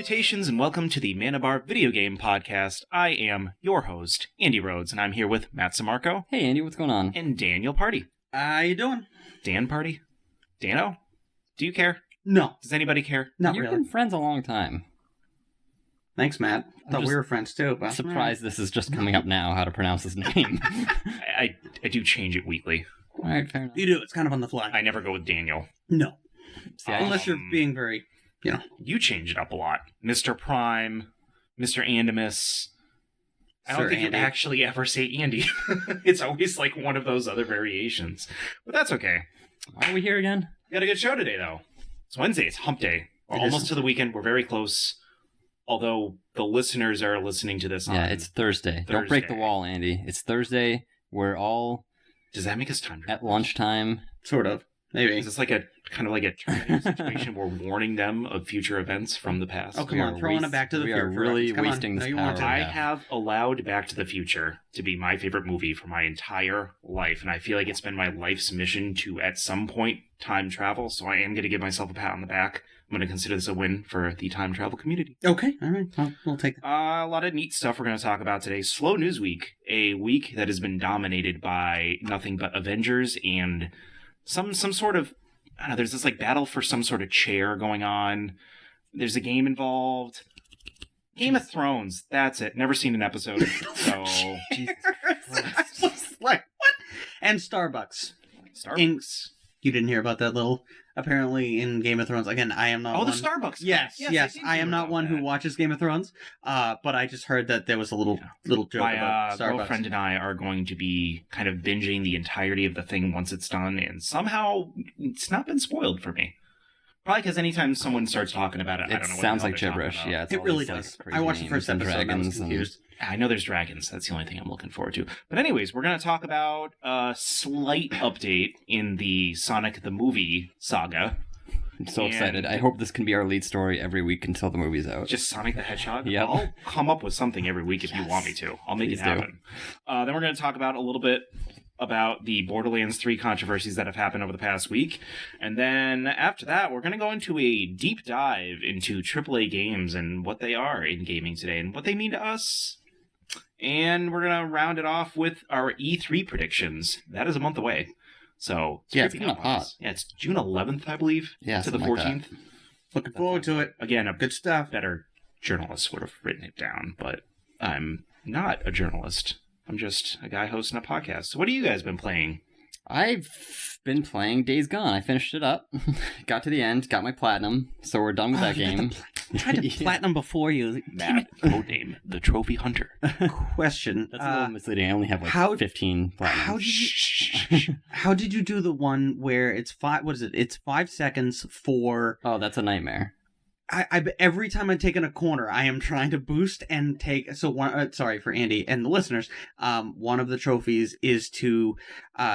Salutations and welcome to the Manabar Video Game Podcast. I am your host, Andy Rhodes, and I'm here with Matt Samarco. Hey Andy, what's going on? And Daniel Party. How you doing? Dan Party? Dano? Do you care? No. Does anybody care? Not You've really. been friends a long time. Thanks, Matt. Thought we just were friends too, but Surprised this is just coming up now, how to pronounce his name. I do change it weekly. Alright, fair enough. You do. It's kind of on the fly. I never go with Daniel. No. See, Unless you're being very, You change it up a lot. Mr. Prime, Mr. Andimus. I don't Sir think Andy. you actually ever say Andy. It's always like one of those other variations. But that's okay. Are we here again? We got a good show today, though. It's Wednesday. It's hump day. We're It almost is. to the weekend. We're very close. Although the listeners are listening to this on... Yeah, it's Thursday. Don't break the Thursday. wall, Andy. It's Thursday. We're all Does that make us time at travelers? lunchtime. Sort of. Maybe. Is this like a kind of like a Terminator situation? We're warning them of future events from the past. Oh, come We on. are Throwing it Back to the we Future. are for really reference. Come on. wasting No, this you want power. to. I Yeah. have allowed Back to the Future to be my favorite movie for my entire life, and I feel like it's been my life's mission to, at some point, time travel, so I am going to give myself a pat on the back. I'm going to consider this a win for the time travel community. Okay. All right. We'll take that. A lot of neat stuff we're going to talk about today. Slow News Week, a week that has been dominated by nothing but Avengers and some sort of, I don't know, there's this like battle for some sort of chair going on. There's a game involved. Game of Thrones, that's it. Never seen an episode. So, Jesus I was like, what? And Starbucks. Starbucks. You didn't hear about that little, apparently in Game of Thrones. Again, I am not Oh, one. the Starbucks. Yes. I am not one who watches. watches Game of Thrones. But I just heard that there was a little joke My about Starbucks. girlfriend and I are going to be kind of binging the entirety of the thing once it's done, and somehow it's not been spoiled for me. Probably because anytime someone starts talking about it, I It don't know what sounds the hell like they're talking gibberish. about. Yeah, it's It all really these, like, does. crazy I watched the first names and episode and I was dragons and- confused. I know there's dragons. That's the only thing I'm looking forward to. But anyways, we're going to talk about a slight update in the Sonic the Movie saga. I'm so And- excited. I hope this can be our lead story every week until the movie's out. Just Sonic the Hedgehog? Yep. I'll come up with something every week if you want me to. I'll make Please it do. happen. Then we're going to talk about a little bit about the Borderlands 3 controversies that have happened over the past week. And then after that, we're going to go into a deep dive into AAA games and what they are in gaming today and what they mean to us. And we're going to round it off with our E3 predictions. That is a month away. So, Yeah, it's creeping kinda up on hot. us. Yeah, it's June 11th, I believe, Yeah, to the something like 14th. Looking forward to it. Again, a Good stuff. better journalist would have written it down, but I'm not a journalist. I'm just a guy hosting a podcast. So what have you guys been playing? I've been playing Days Gone. I finished it up. Got to the end, got my platinum, so we're done with that you got game. I tried to Yeah. platinum before you. Matt, codename the Trophy Hunter. Question. That's a little misleading. I only have like how- 15 platinums. How did you? How did you do the one where it's five? What is it? It's 5 seconds for. Oh, that's a nightmare. Every time I take in a corner, I am trying to boost and take. So one. Sorry for Andy and the listeners. One of the trophies is to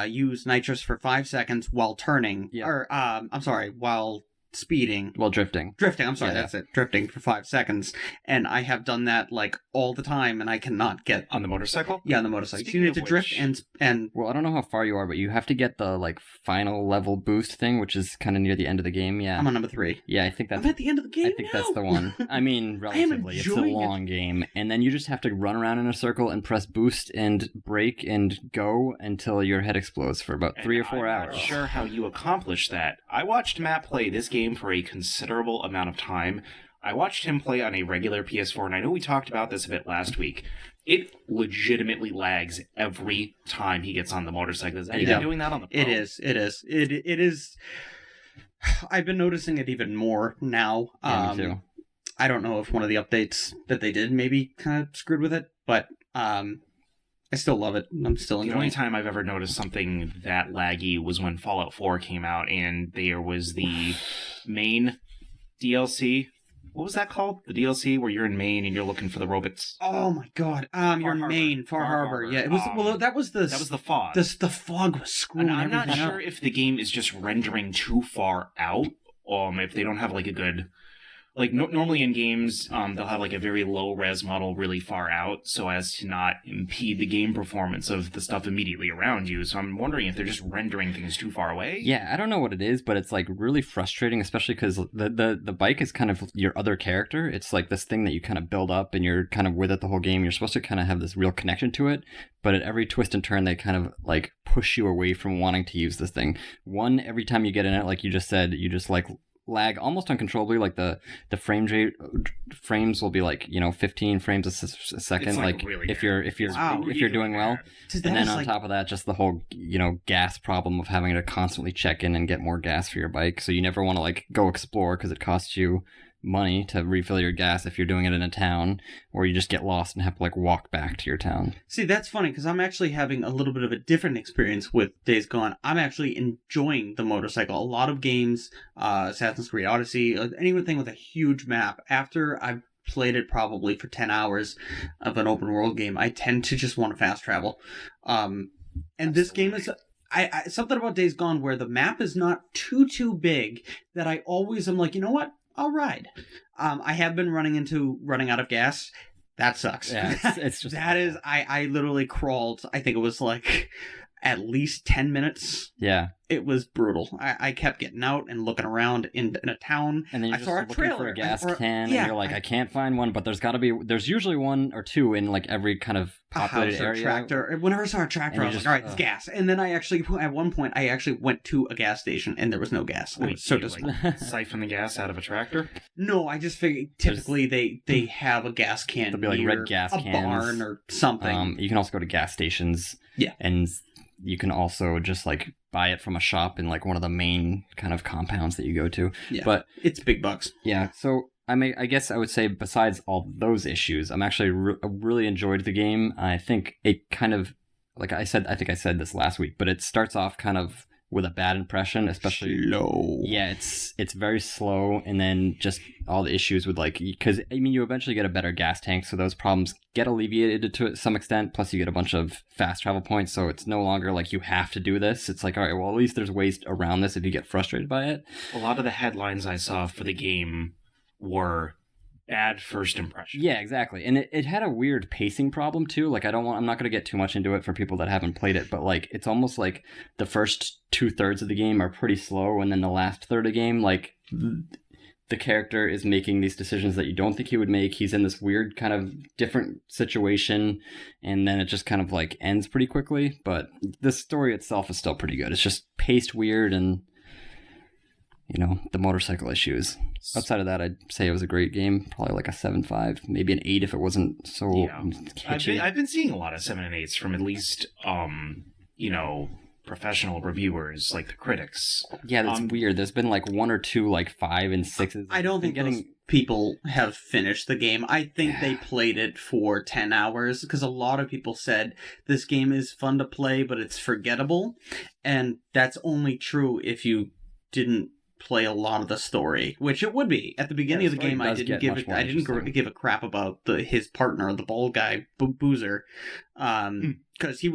use nitrous for 5 seconds while turning. Yeah. Or I'm sorry, while speeding. Well, drifting. Drifting, I'm sorry, Yeah. that's it. Drifting for 5 seconds. And I have done that like all the time and I cannot get On the motorcycle? on the motorcycle. So Speaking you need of to drift which- and Well, I don't know how far you are, but you have to get the like final level boost thing, which is kind of near the end of the game. Yeah. I'm on number 3. Yeah, I think I'm that's at the end of the game I think that's the one. I mean, relatively. It's a enjoying it. long game. And then you just have to run around in a circle and press boost and brake and go until your head explodes for about 3 or 4 I'm hours. not sure how you accomplish that. I watched Matt play this game for a considerable amount of time. I watched him play on a regular PS4, and I know we talked about this a bit last week. It legitimately lags every time he gets on the motorcycle. Is anyone Yeah. doing that on the Pro? It is. It is. I've been noticing it even more now. Yeah, me too. I don't know if one of the updates that they did maybe kind of screwed with it, but I still love it. I'm still The enjoying only it. time I've ever noticed something that laggy was when Fallout 4 came out, and there was the main DLC. What was that called? The DLC where you're in Maine and you're looking for the robots. Oh my god. You're in Harbor. Maine, Far Far Harbor. Harbor. Yeah, it was. Well, that was the. That was the fog. The fog was screwing And I'm not everything sure up. if the game is just rendering too far out, if they don't have like a good like normally in games, they'll have like a very low res model really far out so as to not impede the game performance of the stuff immediately around you. So I'm wondering if they're just rendering things too far away. Yeah, I don't know what it is, but it's like really frustrating, especially because the bike is kind of your other character. It's like this thing that you kind of build up and you're kind of with it the whole game. You're supposed to kind of have this real connection to it, but at every twist and turn, they kind of like push you away from wanting to use this thing. One, every time you get in it, like you just said, you just like lag almost uncontrollably. Like the frames will be like 15 frames a second. It's like really if you're doing well. And then on top of that, just the whole gas problem of having to constantly check in and get more gas for your bike. So you never want to like go explore because it costs you money to refill your gas if you're doing it in a town, or you just get lost and have to like walk back to your town. See, that's funny because I'm actually having a little bit of a different experience with Days Gone. I'm actually enjoying the motorcycle. A lot of games, Assassin's Creed Odyssey, anything with a huge map, after I've played it probably for 10 hours of an open world game, I tend to just want to fast travel. And this game is something about Days Gone where the map is not too big that I always am like, you know what? I'll ride. I have been running out of gas. That sucks. Yeah, it's just that is. I literally crawled. I think it was like at least 10 minutes. Yeah. It was brutal. I kept getting out and looking around in a town. And then you're I saw just a looking trailer for a gas can, yeah, and you're like, I can't find one, but there's usually one or two in like every kind of populated area. Tractor. Whenever I saw a tractor, I was like, all right, it's gas. And then at one point, I actually went to a gas station, and there was no gas. Wait, so just like siphon the gas out of a tractor? No, I just figured typically they have a gas can. There'll be like red gas a cans, barn or something. You can also go to gas stations. Yeah. And you can also just like buy it from a shop in like one of the main kind of compounds that you go to. Yeah. But it's big bucks. Yeah. So I guess I would say besides all those issues, I'm actually really enjoyed the game. I think it kind of, like I think I said this last week, but it starts off kind of with a bad impression, especially slow. Yeah, it's very slow, and then just all the issues with like, because I mean you eventually get a better gas tank, so those problems get alleviated to some extent. Plus you get a bunch of fast travel points, so it's no longer like you have to do this. It's like, all right, well at least there's ways around this if you get frustrated by it. A lot of the headlines I saw for the game were bad first impression. Yeah, exactly. And it had a weird pacing problem too. Like I'm not going to get too much into it for people that haven't played it, but like it's almost like the first 2/3 of the game are pretty slow, and then the last third of the game, like the character is making these decisions that you don't think he would make. He's in this weird kind of different situation, and then it just kind of like ends pretty quickly. But the story itself is still pretty good. It's just paced weird, and the motorcycle issues. Outside of that, I'd say it was a great game. Probably like a 7.5, maybe an 8 if it wasn't so catchy. I've been seeing a lot of 7 and 8s from at least, professional reviewers, like the critics. Yeah, that's weird. There's been like 1 or 2 like 5 and 6s. I don't think those people have finished the game. I think they played it for 10 hours because a lot of people said this game is fun to play, but it's forgettable. And that's only true if you didn't play a lot of the story, which it would be. At the beginning of the game, I didn't give a crap about his partner, the bald guy, Boozer, because he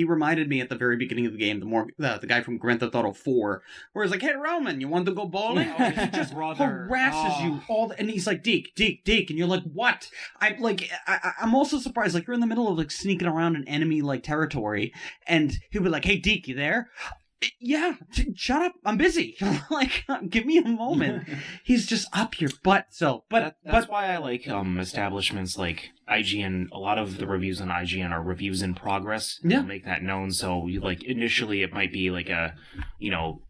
reminded me at the very beginning of the game, the guy from Grand Theft Auto 4, where he's like, "Hey Roman, you want to go bowling?" He just harasses you and he's like, "Deke," and you're like, "What?" I'm also surprised, like you're in the middle of like sneaking around an enemy like territory, and he'll be like, "Hey Deke, you there?" Yeah, shut up. I'm busy. Like, give me a moment. He's just up your butt. So, that's why I like establishments like IGN. A lot of the reviews on IGN are reviews in progress. Yeah, make that known. So, initially it might be like a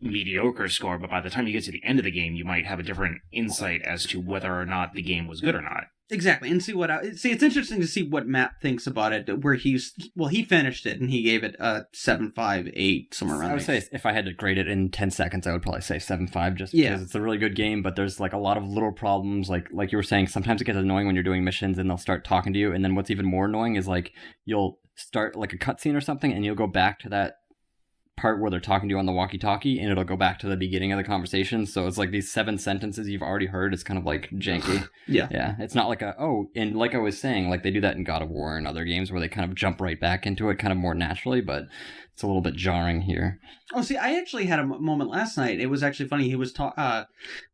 mediocre score, but by the time you get to the end of the game, you might have a different insight as to whether or not the game was good or not. Exactly, and it's interesting to see what Matt thinks about it. Where he finished it and he gave it a 7.5, 8, somewhere around. I would say if I had to grade it in 10 seconds, I would probably say 7.5, just because it's a really good game. But there's like a lot of little problems, like you were saying. Sometimes it gets annoying when you're doing missions and they'll start talking to you, and then what's even more annoying is like you'll start like a cutscene or something, and you'll go back to that part where they're talking to you on the walkie-talkie, and it'll go back to the beginning of the conversation. So it's like these 7 sentences you've already heard. It's kind of like janky. Yeah. It's not like and like I was saying, like they do that in God of War and other games where they kind of jump right back into it kind of more naturally, but it's a little bit jarring here. Oh, see, I actually had a moment last night. It was actually funny. He was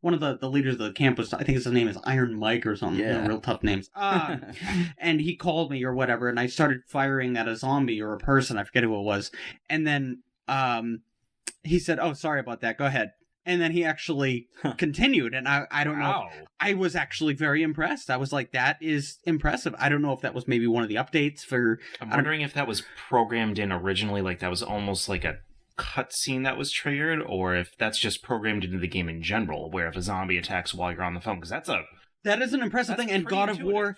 one of the leaders of the camp was, I think his name is Iron Mike or something. Yeah. You know, real tough names. And he called me or whatever, and I started firing at a zombie or a person. I forget who it was. And then he said, "Oh, sorry about that. Go ahead." And then he actually continued, and I don't know. I was actually very impressed. I was like, that is impressive. I don't know if that was maybe one of the updates for... I'm wondering if that was programmed in originally, like that was almost like a cutscene that was triggered, or if that's just programmed into the game in general, where if a zombie attacks while you're on the phone, because that is an impressive thing. And God of War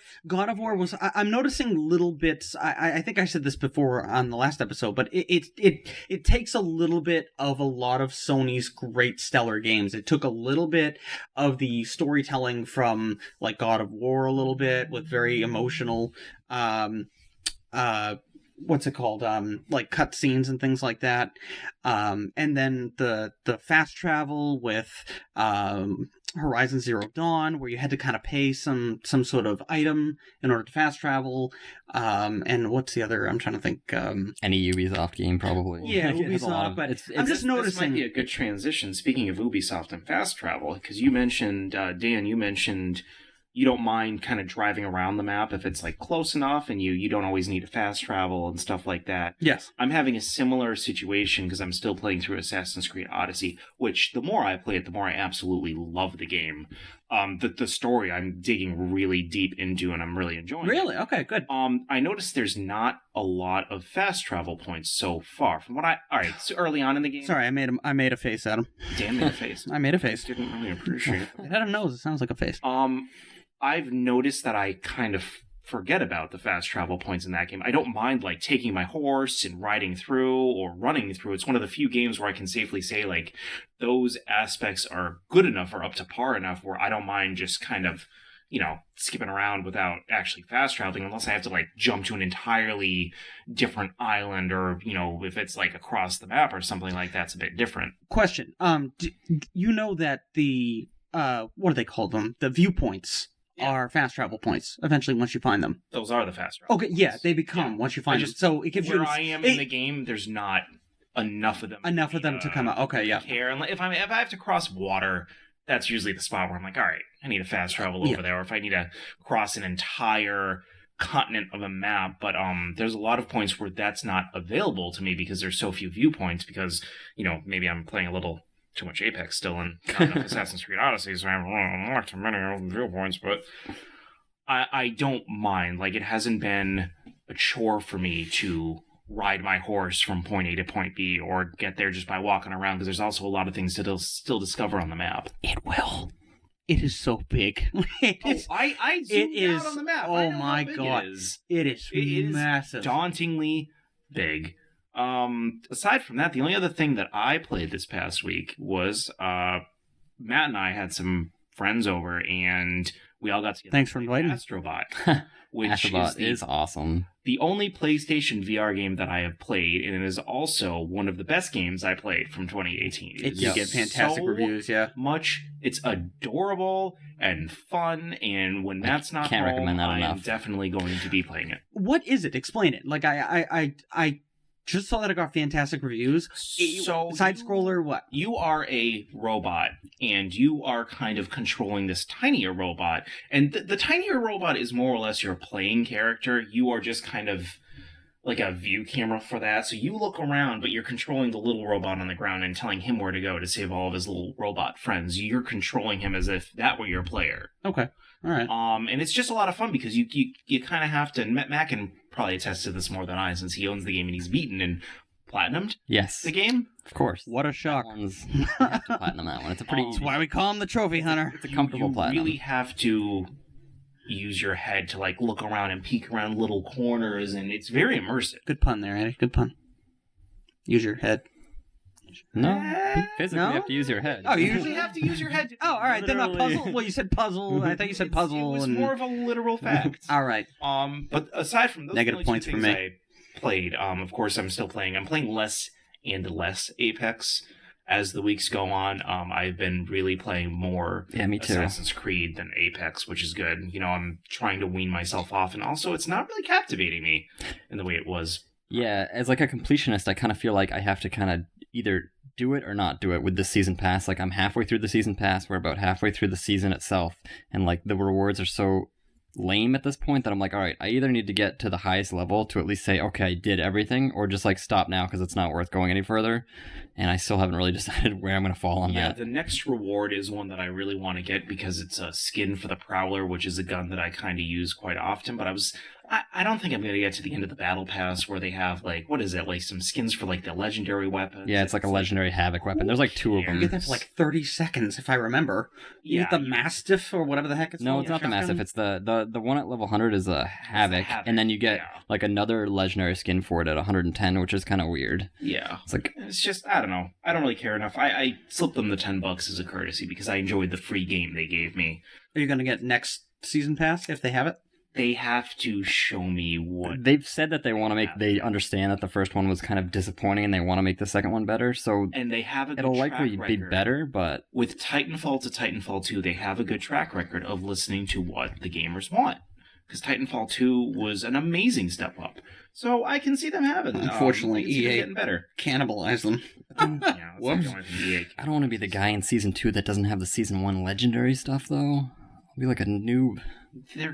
was. I'm noticing little bits. I think I said this before on the last episode, but it takes a little bit of a lot of Sony's great stellar games. It took a little bit of the storytelling from like God of War a little bit with very emotional. What's it called? Like cutscenes and things like that. And then the fast travel with Horizon Zero Dawn, where you had to kind of pay some sort of item in order to fast travel. And what's the other? I'm trying to think. Any Ubisoft game, probably. Yeah, Ubisoft. But I'm just noticing. This might be a good transition. Speaking of Ubisoft and fast travel, because you mentioned Dan, you mentioned you don't mind kind of driving around the map if it's like close enough, and you don't always need to fast travel and stuff like that. Yes. I'm having a similar situation because I'm still playing through Assassin's Creed Odyssey, which the more I play it, the more I absolutely love the game. The story I'm digging really deep into, and I'm really enjoying it. Really? Okay, good. I noticed there's not a lot of fast travel points so far. From what alright, so early on in the game. Sorry, I made a face at him. Dan made a face. I made a face. Didn't really appreciate it. It had a nose. It sounds like a face. I've noticed that I kind of forget about the fast travel points in that game. I don't mind like taking my horse and riding through or running through. It's one of the few games where I can safely say like those aspects are good enough or up to par enough where I don't mind just kind of, skipping around without actually fast traveling, unless I have to like jump to an entirely different island or, if it's like across the map or something like that's a bit different. Question. You know that the what do they call them? The viewpoints. Yeah. Are fast travel points eventually once you find them. Those are the fast travel points. Yeah, they become once you find them. So it gives you... Where I am in the game, there's not enough of them. Enough of them to come out. Okay, yeah. Care. And if I have to cross water, that's usually the spot where I'm like, all right, I need to fast travel over there. Or if I need to cross an entire continent of a map. But there's a lot of points where that's not available to me because there's so few viewpoints because, maybe I'm playing a little... too much Apex still and not enough Assassin's Creed Odyssey, so I haven't unlocked many of the viewpoints, but I don't mind. Like, it hasn't been a chore for me to ride my horse from point A to point B or get there just by walking around, because there's also a lot of things to still discover on the map. It will. It is so big. I zoomed out on the map. Oh my god. It is massive. It is dauntingly big. Aside from that, the only other thing that I played this past week was Matt and I had some friends over and we all got together. Thanks for inviting me. Astrobot, which Astrobot is awesome. The only PlayStation VR game that I have played, and it is also one of the best games I played from 2018. You get fantastic reviews, yeah. It's adorable and fun, and when Matt's not can't recommend that enough. I'm definitely going to be playing it. What is it? Explain it. Like I just saw that it got fantastic reviews. So side-scroller, what? You are a robot, and you are kind of controlling this tinier robot. And the tinier robot is more or less your playing character. You are just kind of like a view camera for that. So you look around, but you're controlling the little robot on the ground and telling him where to go to save all of his little robot friends. You're controlling him as if that were your player. Okay. All right. And it's just a lot of fun because you kind of have to... Matt can probably attest to this more than I, since he owns the game and he's beaten and platinumed the game. Of course. What a shock. You have to platinum that one. It's a pretty... That's why we call him the trophy hunter. It's a comfortable platinum. You really have to use your head to like look around and peek around little corners, and it's very immersive. Good pun there, Eddie. Good pun. Use your head. No, physically you have to use your head. Oh, you usually have to use your head. All right, then not puzzle. Well, you said puzzle. I thought you said puzzle. It was more of a literal fact. All right. But aside from those negative points for me. I played. Of course, I'm still playing. I'm playing less and less Apex as the weeks go on. I've been really playing more me too. Assassin's Creed than Apex, which is good. I'm trying to wean myself off, and also it's not really captivating me in the way it was. Yeah, as like a completionist, I kind of feel like I have to kind of either do it or not do it with the season pass. Like I'm halfway through the season pass, we're about halfway through the season itself, and like the rewards are so lame at this point that I'm like, all right, I either need to get to the highest level to at least say, okay, I did everything, or just like stop now because it's not worth going any further. And I still haven't really decided where I'm going to fall on that. Yeah, the next reward is one that I really want to get because it's a skin for the Prowler, which is a gun that I kind of use quite often. But I don't think I'm going to get to the end of the Battle Pass where they have, like, what is it, like some skins for, like, the legendary weapons. Yeah, it's like a legendary Havoc weapon. There's like 2 of them. You get that for like 30 seconds, if I remember. You get the Mastiff or whatever the heck it's called. No, it's not the Mastiff. It's the one at level 100 is a Havoc, and then you get like another legendary skin for it at 110, which is kind of weird. Yeah. It's just, I don't know. I don't really care enough. I slipped them the $10 as a courtesy because I enjoyed the free game they gave me. Are you going to get next season pass if they have it? They have to show me what... They've said that they want to make... They understand that the first one was kind of disappointing and they want to make the second one better, so... And they have a good it'll track likely record. be better, but... With Titanfall to Titanfall 2, they have a good track record of listening to what the gamers want. Because Titanfall 2 was an amazing step up. So I can see them having... Unfortunately, EA getting better. Cannibalize them. Yeah, Whoops. I don't want to be the guy in Season 2 that doesn't have the Season 1 legendary stuff, though. I'll be like a noob. They're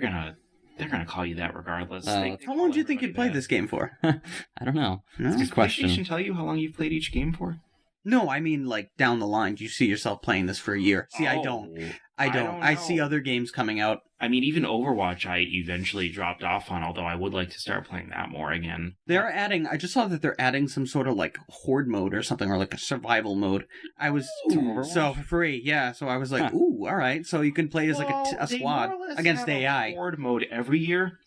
gonna call you that regardless. How long do you think you'd play this game for? I don't know. No? That's a good question. PlayStation tell you how long you've played each game for? No, I mean, like, down the line. Do you see yourself playing this for a year? See, I don't. I see other games coming out. I mean, even Overwatch I eventually dropped off on, although I would like to start playing that more again. They're adding... I just saw that they're adding some sort of, like, horde mode or something, or, like, a survival mode. I was... So, for free, yeah. So I was like, ooh, all right. So you can play as, like, a squad against AI. Horde mode every year.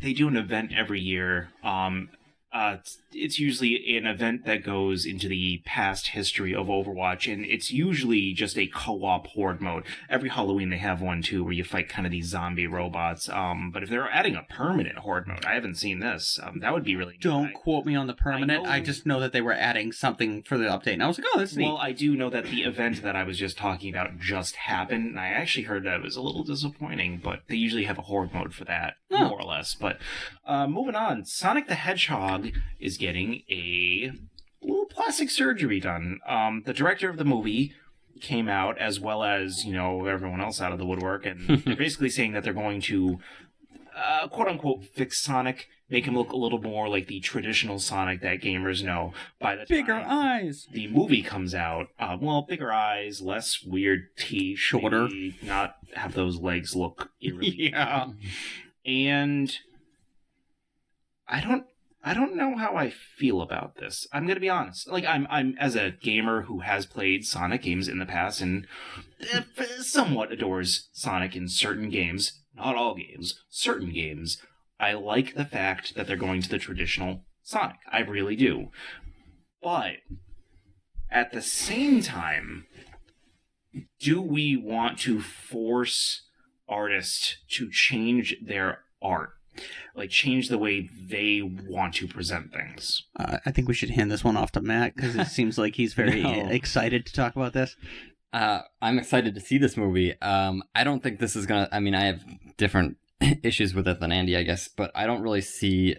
They do an event every year. It's usually an event that goes into the past history of Overwatch, and it's usually just a co-op horde mode. Every Halloween they have one too, where you fight kind of these zombie robots. But if they're adding a permanent horde mode, I haven't seen this. That would be really neat. Don't quote me on the permanent. I just know that they were adding something for the update, and I was like, oh, that's neat. Well, I do know that the event that I was just talking about just happened, and I actually heard that it was a little disappointing, but they usually have a horde mode for that, more or less. But moving on, Sonic the Hedgehog is getting a little plastic surgery done. The director of the movie came out, as well as, everyone else out of the woodwork, and they're basically saying that they're going to, quote-unquote, fix Sonic, make him look a little more like the traditional Sonic that gamers know. By the time bigger eyes. The movie comes out, bigger eyes, less weird teeth. Shorter. Not have those legs look eerie. Yeah. And I don't know how I feel about this. I'm going to be honest. Like, I'm as a gamer who has played Sonic games in the past and somewhat adores Sonic in certain games, not all games, certain games, I like the fact that they're going to the traditional Sonic. I really do. But at the same time, do we want to force artists to change their art? Like, change the way they want to present things. I think we should hand this one off to Matt, because it seems like he's very excited to talk about this. I'm excited to see this movie. I don't think this is gonna... I mean, I have different issues with it than Andy, I guess, but I don't really see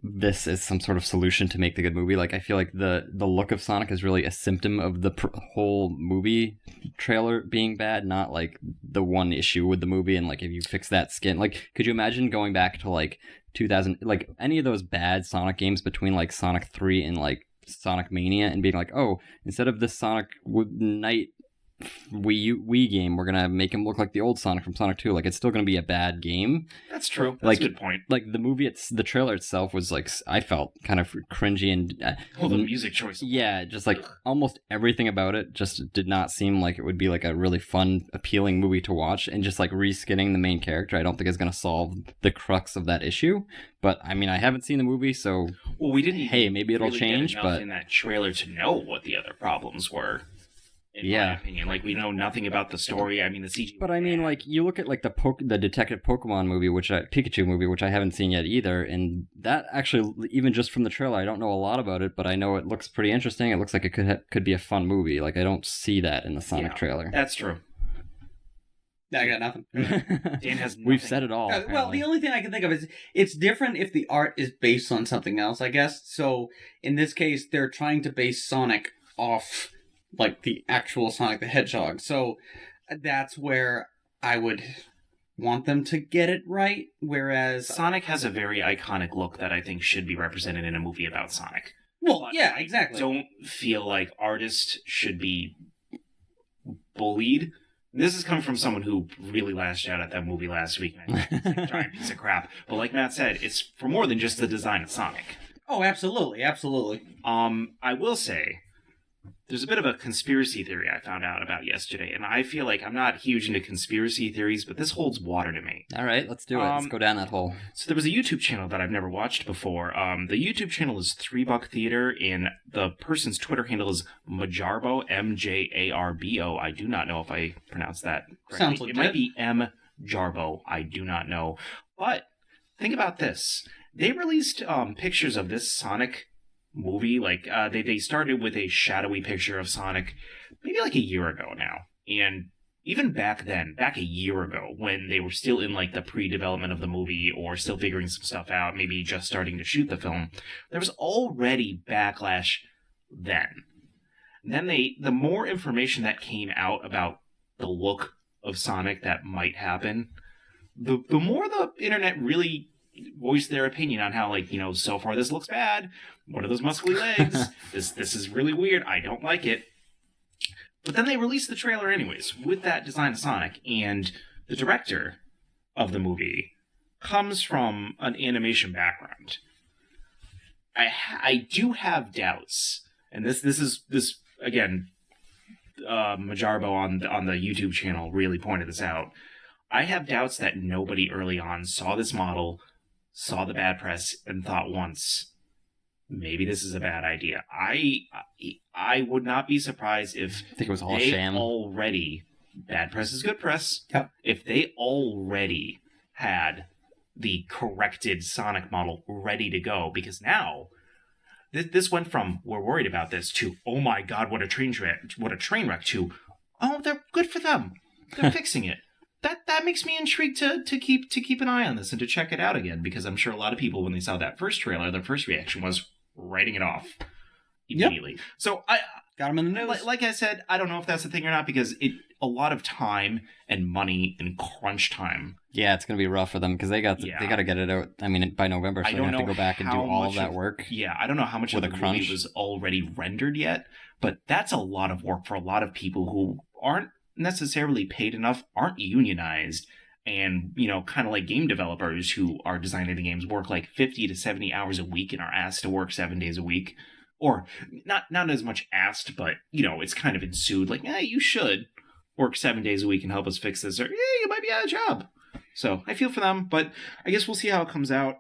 this as some sort of solution to make the good movie. Like, I feel like the look of Sonic is really a symptom of the whole movie trailer being bad, not like the one issue with the movie. And like, if you fix that skin, like, could you imagine going back to like 2000, like any of those bad Sonic games between like Sonic 3 and like Sonic Mania, and being like, oh, instead of this Sonic Night Wii game, we're gonna make him look like the old Sonic from Sonic 2. Like, it's still gonna be a bad game. That's true. That's like, a good point. Like, the movie, the trailer itself was like, I felt kind of cringy and the music choice. Yeah, just like almost everything about it just did not seem like it would be like a really fun, appealing movie to watch. And just like reskinning the main character, I don't think is gonna solve the crux of that issue. But I mean, I haven't seen the movie, so we didn't. Hey, maybe it'll really change. Get but in that trailer to know what the other problems were. in my opinion. Like, we know nothing about the story. I mean, the CG. But I mean, like, you look at like the Detective Pokemon movie, Pikachu movie, which I haven't seen yet either, and that actually, even just from the trailer, I don't know a lot about it, but I know it looks pretty interesting. It looks like it could be a fun movie. Like, I don't see that in the Sonic trailer. That's true. I got nothing. Dan has nothing. We've said it all. Well, the only thing I can think of is it's different if the art is based on something else, I guess. So in this case, they're trying to base Sonic off like the actual Sonic the Hedgehog. So that's where I would want them to get it right. Whereas Sonic has a very iconic look that I think should be represented in a movie about Sonic. Well, But yeah, exactly. I don't feel like artists should be bullied. This is coming from someone who really lashed out at that movie last week. And I think it's a giant piece of crap. But like Matt said, it's for more than just the design of Sonic. Oh, absolutely, absolutely. I will say, there's a bit of a conspiracy theory I found out about yesterday, and I feel like I'm not huge into conspiracy theories, but this holds water to me. All right, let's do it. Let's go down that hole. So there was a YouTube channel that I've never watched before. The YouTube channel is 3 Buck Theater, and the person's Twitter handle is Majarbo, M-J-A-R-B-O. I do not know if I pronounced that correctly. Sounds It legit. might be M. Jarbo. I do not know. But think about this. They released pictures of this Sonic movie. Like, they started with a shadowy picture of Sonic maybe like a year ago now. And even back then, back a year ago, when they were still in like the pre-development of the movie or still figuring some stuff out, maybe just starting to shoot the film, there was already backlash then. And then the more information that came out about the look of Sonic that might happen, the more the internet really voiced their opinion on how, like, you know, so far this looks bad. What are those muscly legs? This is really weird. I don't like it. But then they released the trailer anyways with that design of Sonic, and the director of the movie comes from an animation background. I do have doubts, and this again, Majarbo on the YouTube channel really pointed this out. I have doubts that nobody early on saw this model, saw the bad press, and thought once, maybe this is a bad idea. I would not be surprised if I think it was all they sham. already, bad press is good press, Yep. if they already had the corrected Sonic model ready to go, because now this went from we're worried about this to oh my god, what a train wreck to oh, they're good for them, they're fixing it. That makes me intrigued to keep an eye on this and to check it out again, because I'm sure a lot of people, when they saw that first trailer, their first reaction was writing it off immediately. Yep. So I got them in the news. Like I said, I don't know if that's the thing or not, because a lot of time and money and crunch time. Yeah, it's gonna be rough for them because they got to get it out. I mean, by November, so they have to go back and do all of that work. Yeah, I don't know how much of the movie was already rendered yet, but that's a lot of work for a lot of people who aren't necessarily paid enough, aren't unionized, and, you know, kind of like game developers who are designing the games work like 50 to 70 hours a week and are asked to work 7 days a week. Or not as much asked, but, you know, it's kind of ensued like, you should work 7 days a week and help us fix this, or you might be out of job. So I feel for them, but I guess we'll see how it comes out.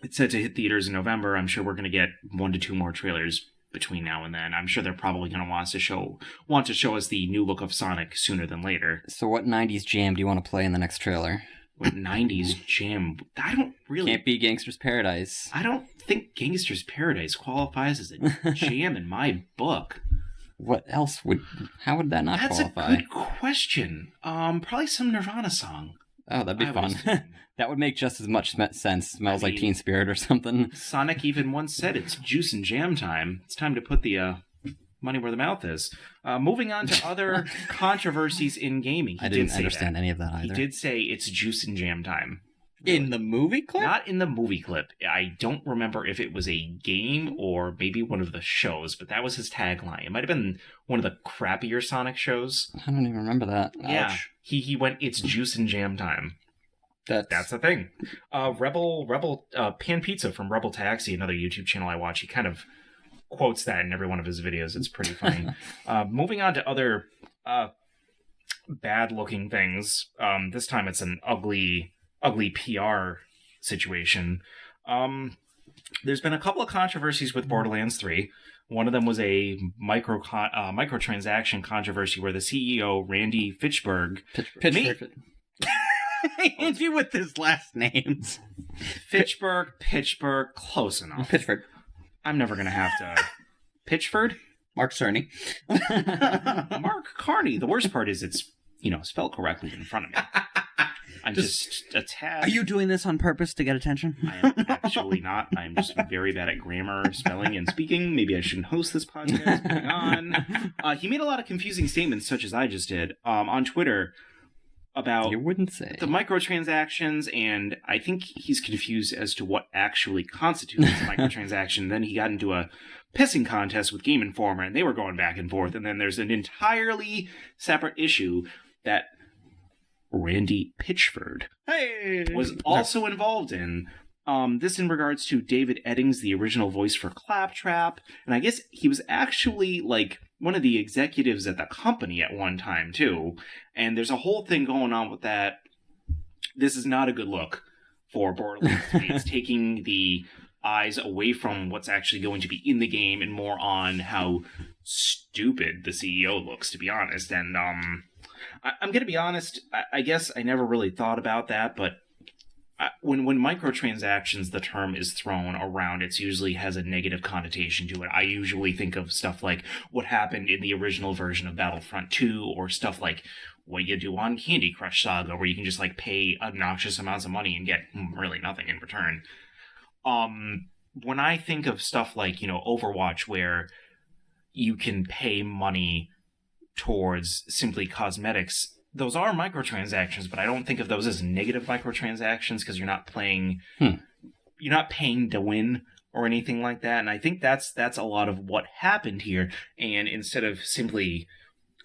It's set to hit theaters in November. I'm sure we're going to get 1 to 2 more trailers between now and then. I'm sure they're probably going to want to show us the new look of Sonic sooner than later. So what 90s jam do you want to play in the next trailer? What 90s jam? I don't really... Can't be Gangster's Paradise. I don't think Gangster's Paradise qualifies as a jam in my book. What else would... How would that not qualify? That's a good question. Probably some Nirvana song. Oh, that'd be fun. That would make just as much sense. Smells like Teen Spirit or something. Sonic even once said it's juice and jam time. It's time to put the money where the mouth is. Moving on to other controversies in gaming. I didn't understand any of that either. He did say it's juice and jam time. In the movie clip? Not in the movie clip. I don't remember if it was a game or maybe one of the shows, but that was his tagline. It might have been one of the crappier Sonic shows. I don't even remember that. Yeah. Ouch. He went, it's juice and jam time. That's the thing. Rebel Pan Pizza from Rebel Taxi, another YouTube channel I watch, he kind of quotes that in every one of his videos. It's pretty funny. Moving on to other bad-looking things. This time it's an ugly PR situation. there's been a couple of controversies with Borderlands 3. One of them was a microtransaction controversy where the CEO, Randy Fitchburg... Pittsburgh. Andy with his last names. Pittsburgh, close enough. Pittsburgh. I'm never going to have to... Pitchford? Mark Cerny. Mark Carney. The worst part is it's, spelled correctly in front of me. I'm just a tad... Are you doing this on purpose to get attention? I am actually not. I'm just very bad at grammar, spelling, and speaking. Maybe I shouldn't host this podcast. Moving on. He made a lot of confusing statements, such as I just did, on Twitter about You wouldn't say. the microtransactions, and I think he's confused as to what actually constitutes a microtransaction. Then he got into a pissing contest with Game Informer, and they were going back and forth. And then there's an entirely separate issue that Randy Pitchford was also involved in. This in regards to David Eddings, the original voice for Claptrap. And I guess he was actually, one of the executives at the company at one time, too. And there's a whole thing going on with that. This is not a good look for Borderlands 3. It's taking the eyes away from what's actually going to be in the game and more on how stupid the CEO looks, to be honest. And I'm going to be honest, I guess I never really thought about that, but when microtransactions, the term is thrown around, it usually has a negative connotation to it. I usually think of stuff like what happened in the original version of Battlefront 2, or stuff like what you do on Candy Crush Saga, where you can just pay obnoxious amounts of money and get really nothing in return. When I think of stuff like, Overwatch, where you can pay money towards simply cosmetics, those are microtransactions, but I don't think of those as negative microtransactions because you're not playing, you're not paying to win or anything like that. And I think that's a lot of what happened here. And instead of simply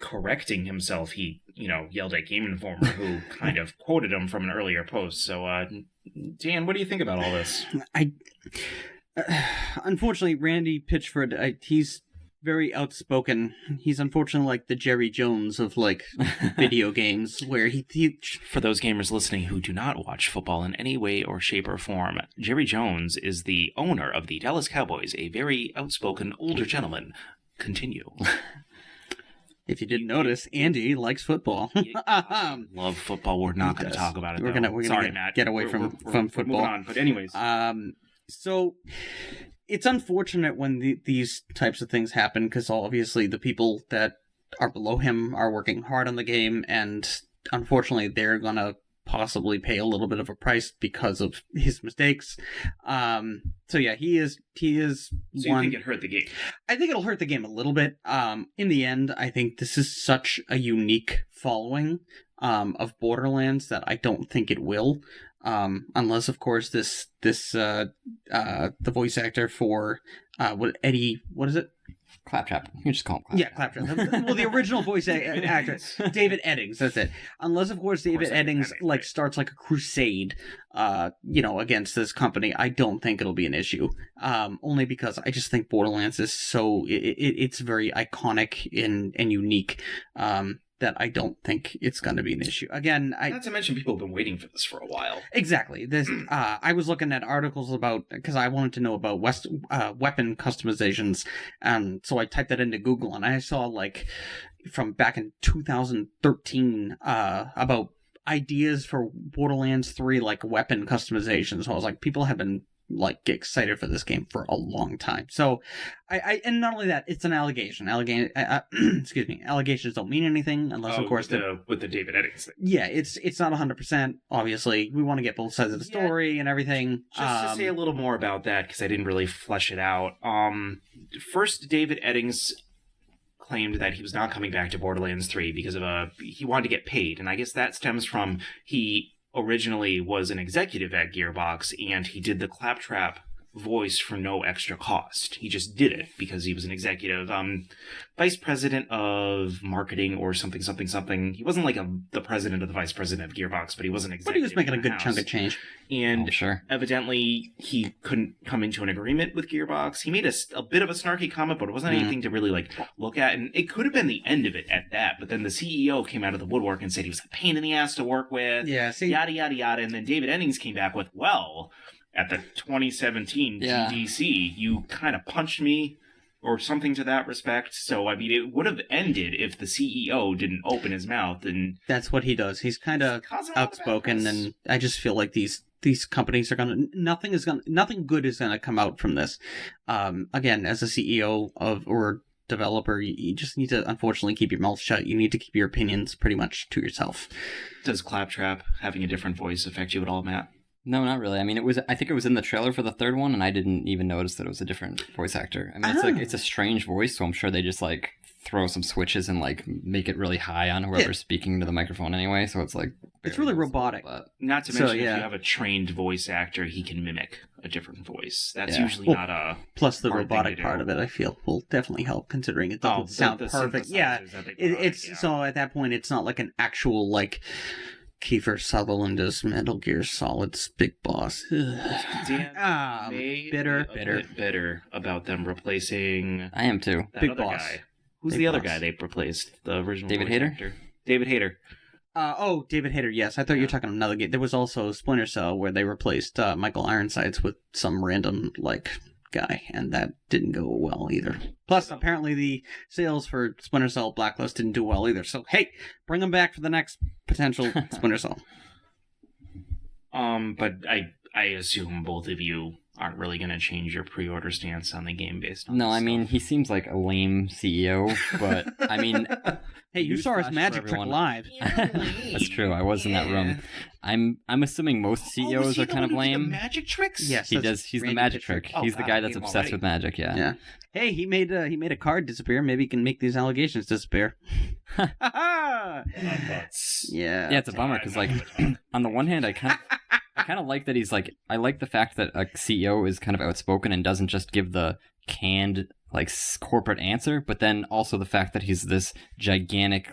correcting himself, he, yelled at Game Informer, who kind of quoted him from an earlier post. So, Dan, what do you think about all this? Unfortunately, Randy Pitchford, he's very outspoken. He's unfortunately like the Jerry Jones of video games, where he For those gamers listening who do not watch football in any way or shape or form, Jerry Jones is the owner of the Dallas Cowboys, a very outspoken older gentleman. Continue. If you didn't notice, Andy likes football. Love football. We're not going to talk about it. We're gonna Sorry, Matt. Get away from football. Moving on. But anyways, so it's unfortunate when these types of things happen, because obviously the people that are below him are working hard on the game, and unfortunately they're gonna possibly pay a little bit of a price because of his mistakes. So yeah, he is. So you think it hurt the game? I think it'll hurt the game a little bit. In the end, I think this is such a unique following of Borderlands that I don't think it will. Unless, of course, the voice actor for Eddie, what is it? Claptrap. You can just call him Claptrap. Yeah, Claptrap. Well, the original voice actor, David Eddings. That's it. Unless, of course, David Eddings starts a crusade, against this company, I don't think it'll be an issue. Only because I just think Borderlands is so it's very iconic and unique. That I don't think it's going to be an issue. Again, not to mention people have been waiting for this for a while. Exactly. This I was looking at articles because I wanted to know about weapon customizations, and so I typed that into Google, and I saw from back in 2013 about ideas for Borderlands 3 weapon customizations. So I was like, people have been get excited for this game for a long time. So I and not only that, it's an allegation. Excuse me. Allegations don't mean anything unless, of course, with the David Eddings thing. Yeah, it's not 100%. Obviously, we want to get both sides of the story and everything. Just to say a little more about that, because I didn't really flesh it out. First, David Eddings claimed that he was not coming back to Borderlands 3 because he wanted to get paid, and I guess that stems from he originally was an executive at Gearbox, and he did the Claptrap voice for no extra cost. He just did it because he was an executive, vice president of marketing or something. He wasn't the president or the vice president of Gearbox, but he was an executive. But he was making a good chunk of change. And sure. Evidently, he couldn't come into an agreement with Gearbox. He made a bit of a snarky comment, but it wasn't anything to really look at. And it could have been the end of it at that. But then the CEO came out of the woodwork and said he was a pain in the ass to work with. Yeah, see, yada yada yada. And then David Eddings came back with, well, at the 2017 Yeah. GDC. You kind of punched me or something to that respect. So, I mean, it would have ended if the CEO didn't open his mouth. And That's what he does. He's kind of causing a lot of bad outspoken, press. and I just feel like these companies are nothing good is gonna come out from this. Again, as a CEO or developer, you just need to unfortunately keep your mouth shut. You need to keep your opinions pretty much to yourself. Does Claptrap having a different voice affect you at all, Matt? No, not really. I mean, I think it was in the trailer for the third one, and I didn't even notice that it was a different voice actor. I mean, it's a strange voice, so I'm sure they just like throw some switches and like make it really high on whoever's speaking into the microphone anyway. So it's like It's really barely robotic. visible, but- Not to So, mention, yeah. if you have a trained voice actor, he can mimic a different voice. That's Yeah. usually Well, not a... Plus, the hard thing robotic to part do. of it, I feel, will definitely help, considering it doesn't sound the perfect. Yeah, synthesizers that they put on it's yeah. so at that point, it's not like an actual like Kiefer Sutherland as Metal Gear Solid's big boss. Dan, may bitter. be a bit bitter about them replacing I am too. that Big other boss. guy. Who's Big the other boss. guy they replaced? The original David voice Hayter? actor? David Hayter. David Hayter. Yes, I thought you were talking another game. There was also Splinter Cell where they replaced Michael Ironsides with some random like guy, and that didn't go well either. Plus, apparently the sales for Splinter Cell Blacklist didn't do well either. So hey, bring them back for the next potential Splinter Cell. But I assume both of you aren't really going to change your pre-order stance on the game based on No, this I mean, stuff. he seems like a lame CEO, but I mean, Hey, you saw his Newsflash magic for trick everyone. live. that's true. I was in that room. I'm assuming most was CEOs he are the kind of one who did the lame. magic tricks? Yes. He that's does. He's the Randy magic Pitchford. trick. Oh, He's the God, guy I that's gave him obsessed away. with magic. Yeah. Yeah. Hey, he made a card disappear. Maybe he can make these allegations disappear. yeah. Yeah, Yeah, it's a bummer because, like, on the one hand, I kind of like that he's like, I like the fact that a CEO is kind of outspoken and doesn't just give the canned like corporate answer, but then also the fact that he's this gigantic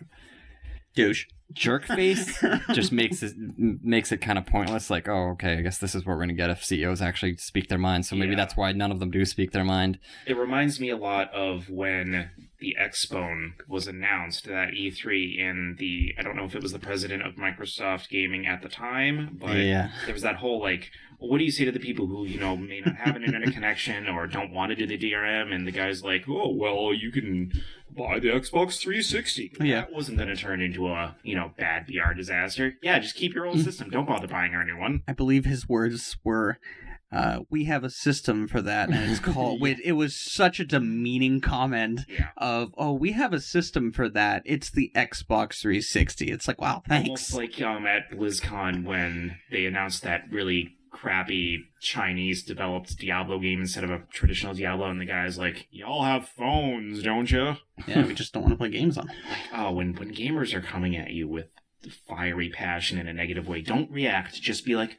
douche. jerk face just makes it kind of pointless. Like, oh, okay, I guess this is what we're gonna get if CEOs actually speak their mind. So maybe Yeah. that's why none of them do speak their mind. It reminds me a lot of when the Xbone was announced at E3, and I don't know if it was the president of Microsoft Gaming at the time, but Yeah. there was that whole, like, well, what do you say to the people who, may not have an internet connection or don't want to do the DRM? And the guy's like, oh, well, you can buy the Xbox 360. Yeah. That wasn't going to turn into a, bad VR disaster. Yeah, just keep your old system. Don't bother buying our new one. I believe his words were, "We have a system for that," and it's called. It was such a demeaning comment Yeah. of, "Oh, we have a system for that. It's the Xbox 360." It's like, wow, thanks. Almost like at BlizzCon when they announced that really crappy Chinese developed Diablo game instead of a traditional Diablo, and the guy's like, y'all have phones, don't you? Yeah, we just don't want to play games on. Oh, when gamers are coming at you with fiery passion in a negative way, don't react. Just be like,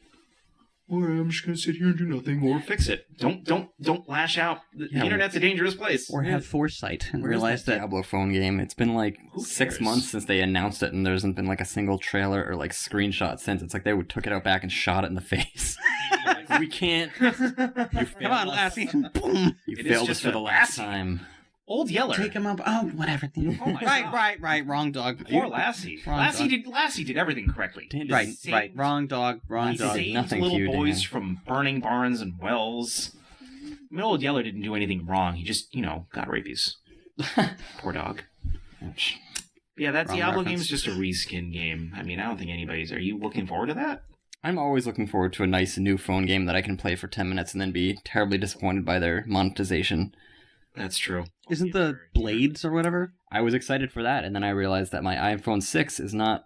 all right, I'm just gonna sit here and do nothing, or fix it. Don't lash out. The Yeah, internet's a dangerous place. Or have foresight and Where's realize that. Diablo phone game? It's been like Who 6 cares? months since they announced it, and there hasn't been like a single trailer or like screenshot since. It's like they took it out back and shot it in the face. Like, we can't. You Come on, Lassie. Boom. You It is failed us just for a the last Lassie. time. Old Yeller. Take him up. Oh, whatever. Oh my God. Right. Wrong dog. Poor Lassie. Wrong Lassie did everything correctly. Dan Right. Saved- Wrong dog. Wrong He Lassie dog. did saved nothing little to you, boys Dan. from burning barns and wells. I mean, Old Yeller didn't do anything wrong. He just, got rabies. Poor dog. Ouch. Yeah, that Wrong Diablo reference. game is just a reskin game. I mean, I don't think anybody's... Are you looking forward to that? I'm always looking forward to a nice new phone game that I can play for 10 minutes and then be terribly disappointed by their monetization. That's true. Isn't the Blades or whatever? I was excited for that, and then I realized that my iPhone 6 is not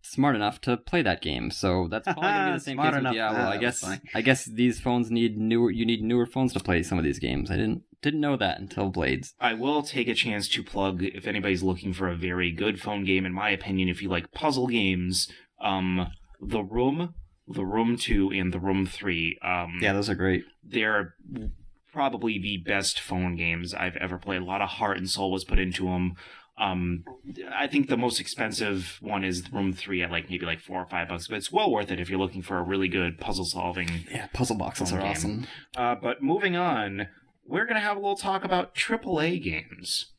smart enough to play that game. So that's probably gonna be the same Smart case with enough. Diablo. Ah, I that guess was funny. I guess these phones need newer. You need newer phones to play some of these games. I didn't know that until Blades. I will take a chance to plug, if anybody's looking for a very good phone game, in my opinion, if you like puzzle games, The Room 2, and The Room 3. Yeah, those are great. They're probably the best phone games I've ever played. A lot of heart and soul was put into them. I think the most expensive one is Room 3 at maybe $4 or $5, but it's well worth it if you're looking for a really good puzzle solving. Yeah, puzzle boxes Phone are game. awesome. But moving on, we're going to have a little talk about AAA games.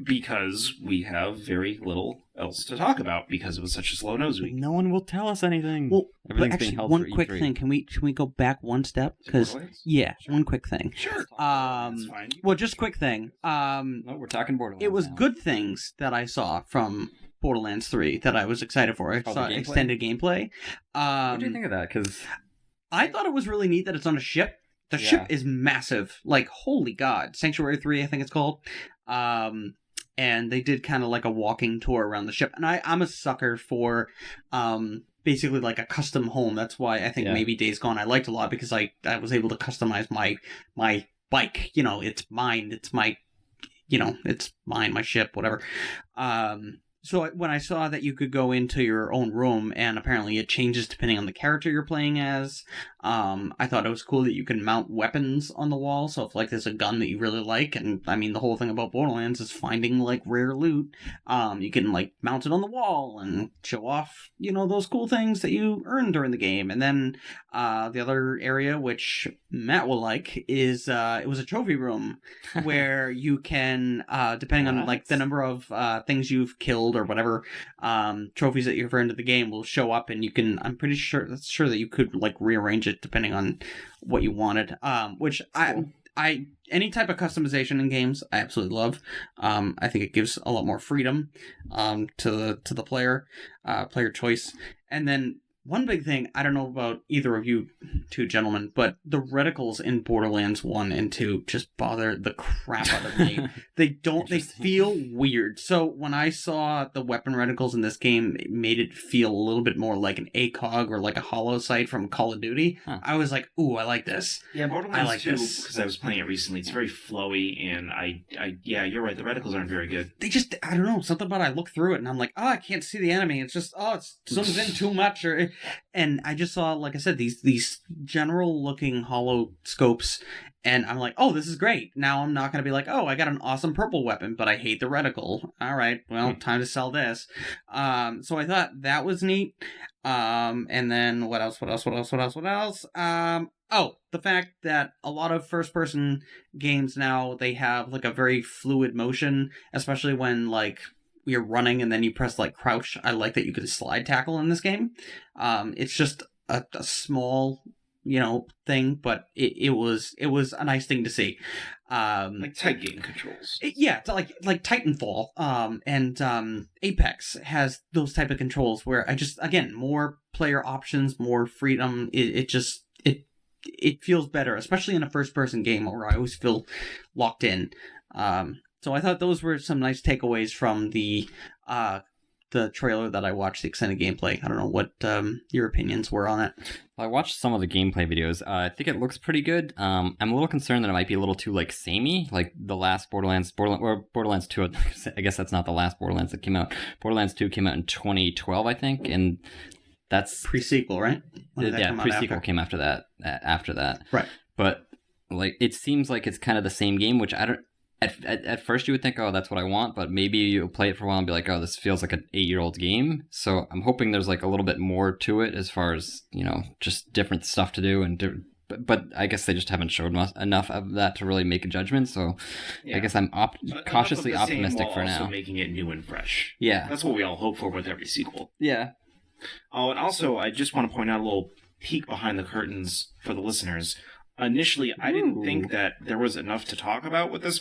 Because we have very little else to talk about because it was such a slow nose week. No one will tell us anything. Well, but Everything's actually, being held one for quick E3. thing. Can we go back one step? Because Borderlands? one quick thing. Sure. That's fine. Well, just quick thing. No, we're talking Borderlands. It was now. good things that I saw from Borderlands 3 that I was excited for. I saw the gameplay? extended gameplay. What do you think of that? Because I thought it was really neat that it's on a ship. The ship is massive. Like, holy God. Sanctuary 3, I think it's called. And they did kind of like a walking tour around the ship. And I'm a sucker for basically like a custom home. That's why I think maybe Days Gone I liked a lot, because I was able to customize my bike. You know, it's mine. It's my, it's mine, my ship, whatever. So when I saw that you could go into your own room, and apparently it changes depending on the character you're playing as, I thought it was cool that you can mount weapons on the wall. So if like there's a gun that you really like, and I mean the whole thing about Borderlands is finding like rare loot, you can like mount it on the wall and show off, those cool things that you earned during the game. And then the other area, which Matt will like, is it was a trophy room where you can, depending on like the number of things you've killed or whatever, trophies that you've earned in the game will show up, and you can, I'm pretty sure that you could like rearrange it depending on what you wanted, which cool. I any type of customization in games I absolutely love. I think it gives a lot more freedom to the player choice. And then one big thing, I don't know about either of you two gentlemen, but the reticles in Borderlands 1 and 2 just bother the crap out of me. They feel weird. So when I saw the weapon reticles in this game, it made it feel a little bit more like an ACOG or like a hollow sight from Call of Duty. Huh. I was like, ooh, I like this. Yeah, Borderlands 2, because I was playing it recently, it's very flowy, and yeah, you're right, the reticles aren't very good. They just, I don't know, something about it, I look through it and I'm like, I can't see the enemy. It's just, it's zooms in too much, and I just saw, like I said, these general looking hollow scopes, and I'm like, oh, this is great. Now I'm not going to be like, oh, I got an awesome purple weapon, but I hate the reticle. All right, well, time to sell this. So I thought that was neat. And then what else? Oh, the fact that a lot of first-person games now, they have like a very fluid motion, especially when like you're running and then you press like crouch. I like that you can slide tackle in this game. It's just a small, thing, but it was a nice thing to see. Like tight game controls. It's like Titanfall, and Apex has those type of controls where again, more player options, more freedom. It feels better, especially in a first-person game where I always feel locked in. So I thought those were some nice takeaways from the trailer that I watched, the extended gameplay. I don't know what your opinions were on it. I watched some of the gameplay videos. I think it looks pretty good. I'm a little concerned that it might be a little too like samey, like the last Borderlands 2. I guess that's not the last Borderlands that came out. Borderlands 2 came out in 2012, I think, and that's pre-sequel, right? Pre-sequel came after that. Right. But like it seems like it's kind of the same game, which I don't. At first you would think, oh, that's what I want, but maybe you'll play it for a while and be like, oh, this feels like an 8-year-old game. So I'm hoping there's like a little bit more to it as far as, just different stuff to do. But I guess they just haven't showed enough of that to really make a judgment. So yeah. I guess I'm cautiously optimistic for now. Also making it new and fresh. Yeah. That's what we all hope for with every sequel. Yeah. Oh, and also I just want to point out a little peek behind the curtains for the listeners. Initially, I didn't think that there was enough to talk about with this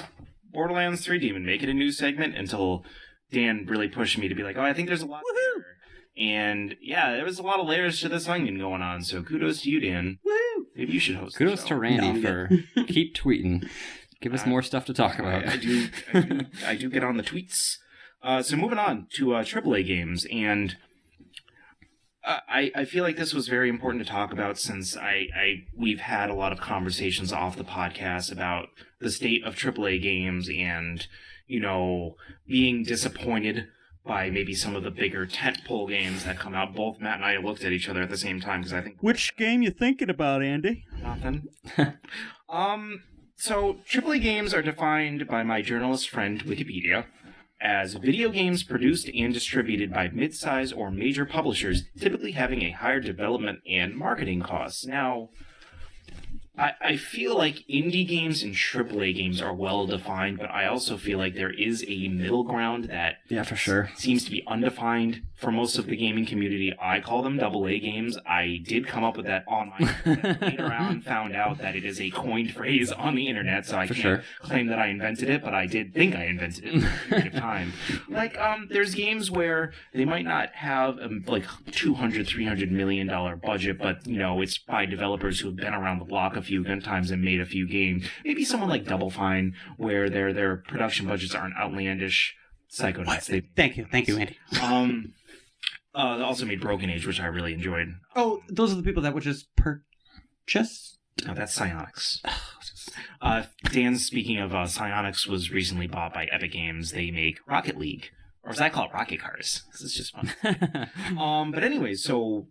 Borderlands 3 to even make it a news segment until Dan really pushed me to be like, oh, I think there's a lot there. And yeah, there was a lot of layers to this onion going on, so kudos to you, Dan. Woo! Maybe you should host Kudos the show. to Randy for keep tweeting. Give us more stuff to talk about. I do get on the tweets. So moving on to AAA games, and I feel like this was very important to talk about since we've had a lot of conversations off the podcast about the state of AAA games and, being disappointed by maybe some of the bigger tentpole games that come out. Both Matt and I looked at each other at the same time because I think... Which game you thinking about, Andy? Nothing. So AAA games are defined by my journalist friend Wikipedia as video games produced and distributed by mid-size or major publishers, typically having a higher development and marketing costs. Now, I feel like indie games and AAA games are well defined, but I also feel like there is a middle ground that for sure seems to be undefined for most of the gaming community. I call them AA games. I did come up with that on my own. Later on, found out that it is a coined phrase on the internet, so I can't claim that I invented it, but I did think I invented it for a period of time. Like, there's games where they might not have like $200-300 million budget, but it's by developers who have been around the block a few times and made a few games. Maybe someone like Double Fine, where their production budgets aren't outlandish. Psychonauts. Thank you, Andy. They also made Broken Age, which I really enjoyed. Oh, those are the people that would just purchase? No, that's Psyonix. Dan, speaking of Psyonix, was recently bought by Epic Games. They make Rocket League, or as I call it, Rocket Cars. This is just fun. But anyway, so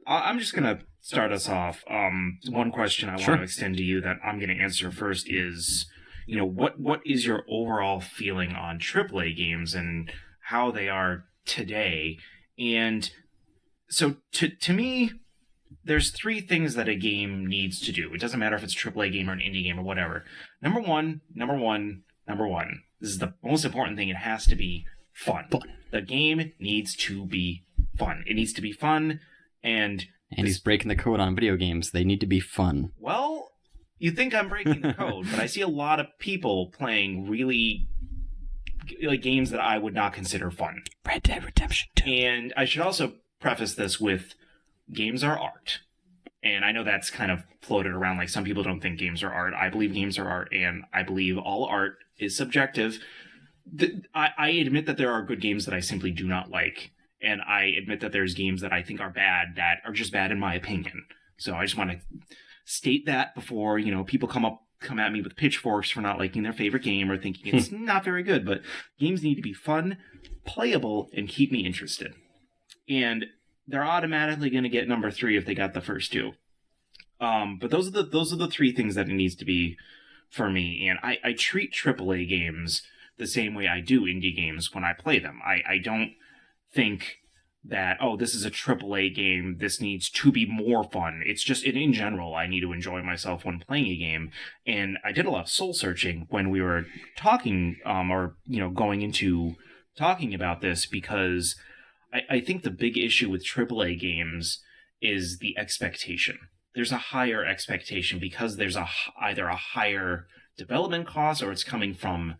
I'm just gonna start us off. One question I want to extend to you that I'm going to answer first is, what is your overall feeling on AAA games and how they are today? And so to me, there's three things that a game needs to do. It doesn't matter if it's a AAA game or an indie game or whatever. Number one. This is the most important thing. It has to be fun. The game needs to be fun. It needs to be fun, and he's breaking the code on video games. They need to be fun. Well, you think I'm breaking the code, but I see a lot of people playing really games that I would not consider fun. Red Dead Redemption 2. And I should also preface this with games are art. And I know that's kind of floated around, like some people don't think games are art. I believe games are art, and I believe all art is subjective. I admit that there are good games that I simply do not like. And I admit that there's games that I think are bad that are just bad in my opinion. So I just want to state that before, people come at me with pitchforks for not liking their favorite game or thinking it's not very good. But games need to be fun, playable, and keep me interested. And they're automatically going to get number 3 if they got the first 2. But those are the 3 things that it needs to be for me. And I treat AAA games the same way I do indie games when I play them. I don't think that, this is a AAA game, this needs to be more fun. It's just, in general, I need to enjoy myself when playing a game. And I did a lot of soul searching when we were talking, going into talking about this, because I think the big issue with AAA games is the expectation. There's a higher expectation because there's either a higher development cost or it's coming from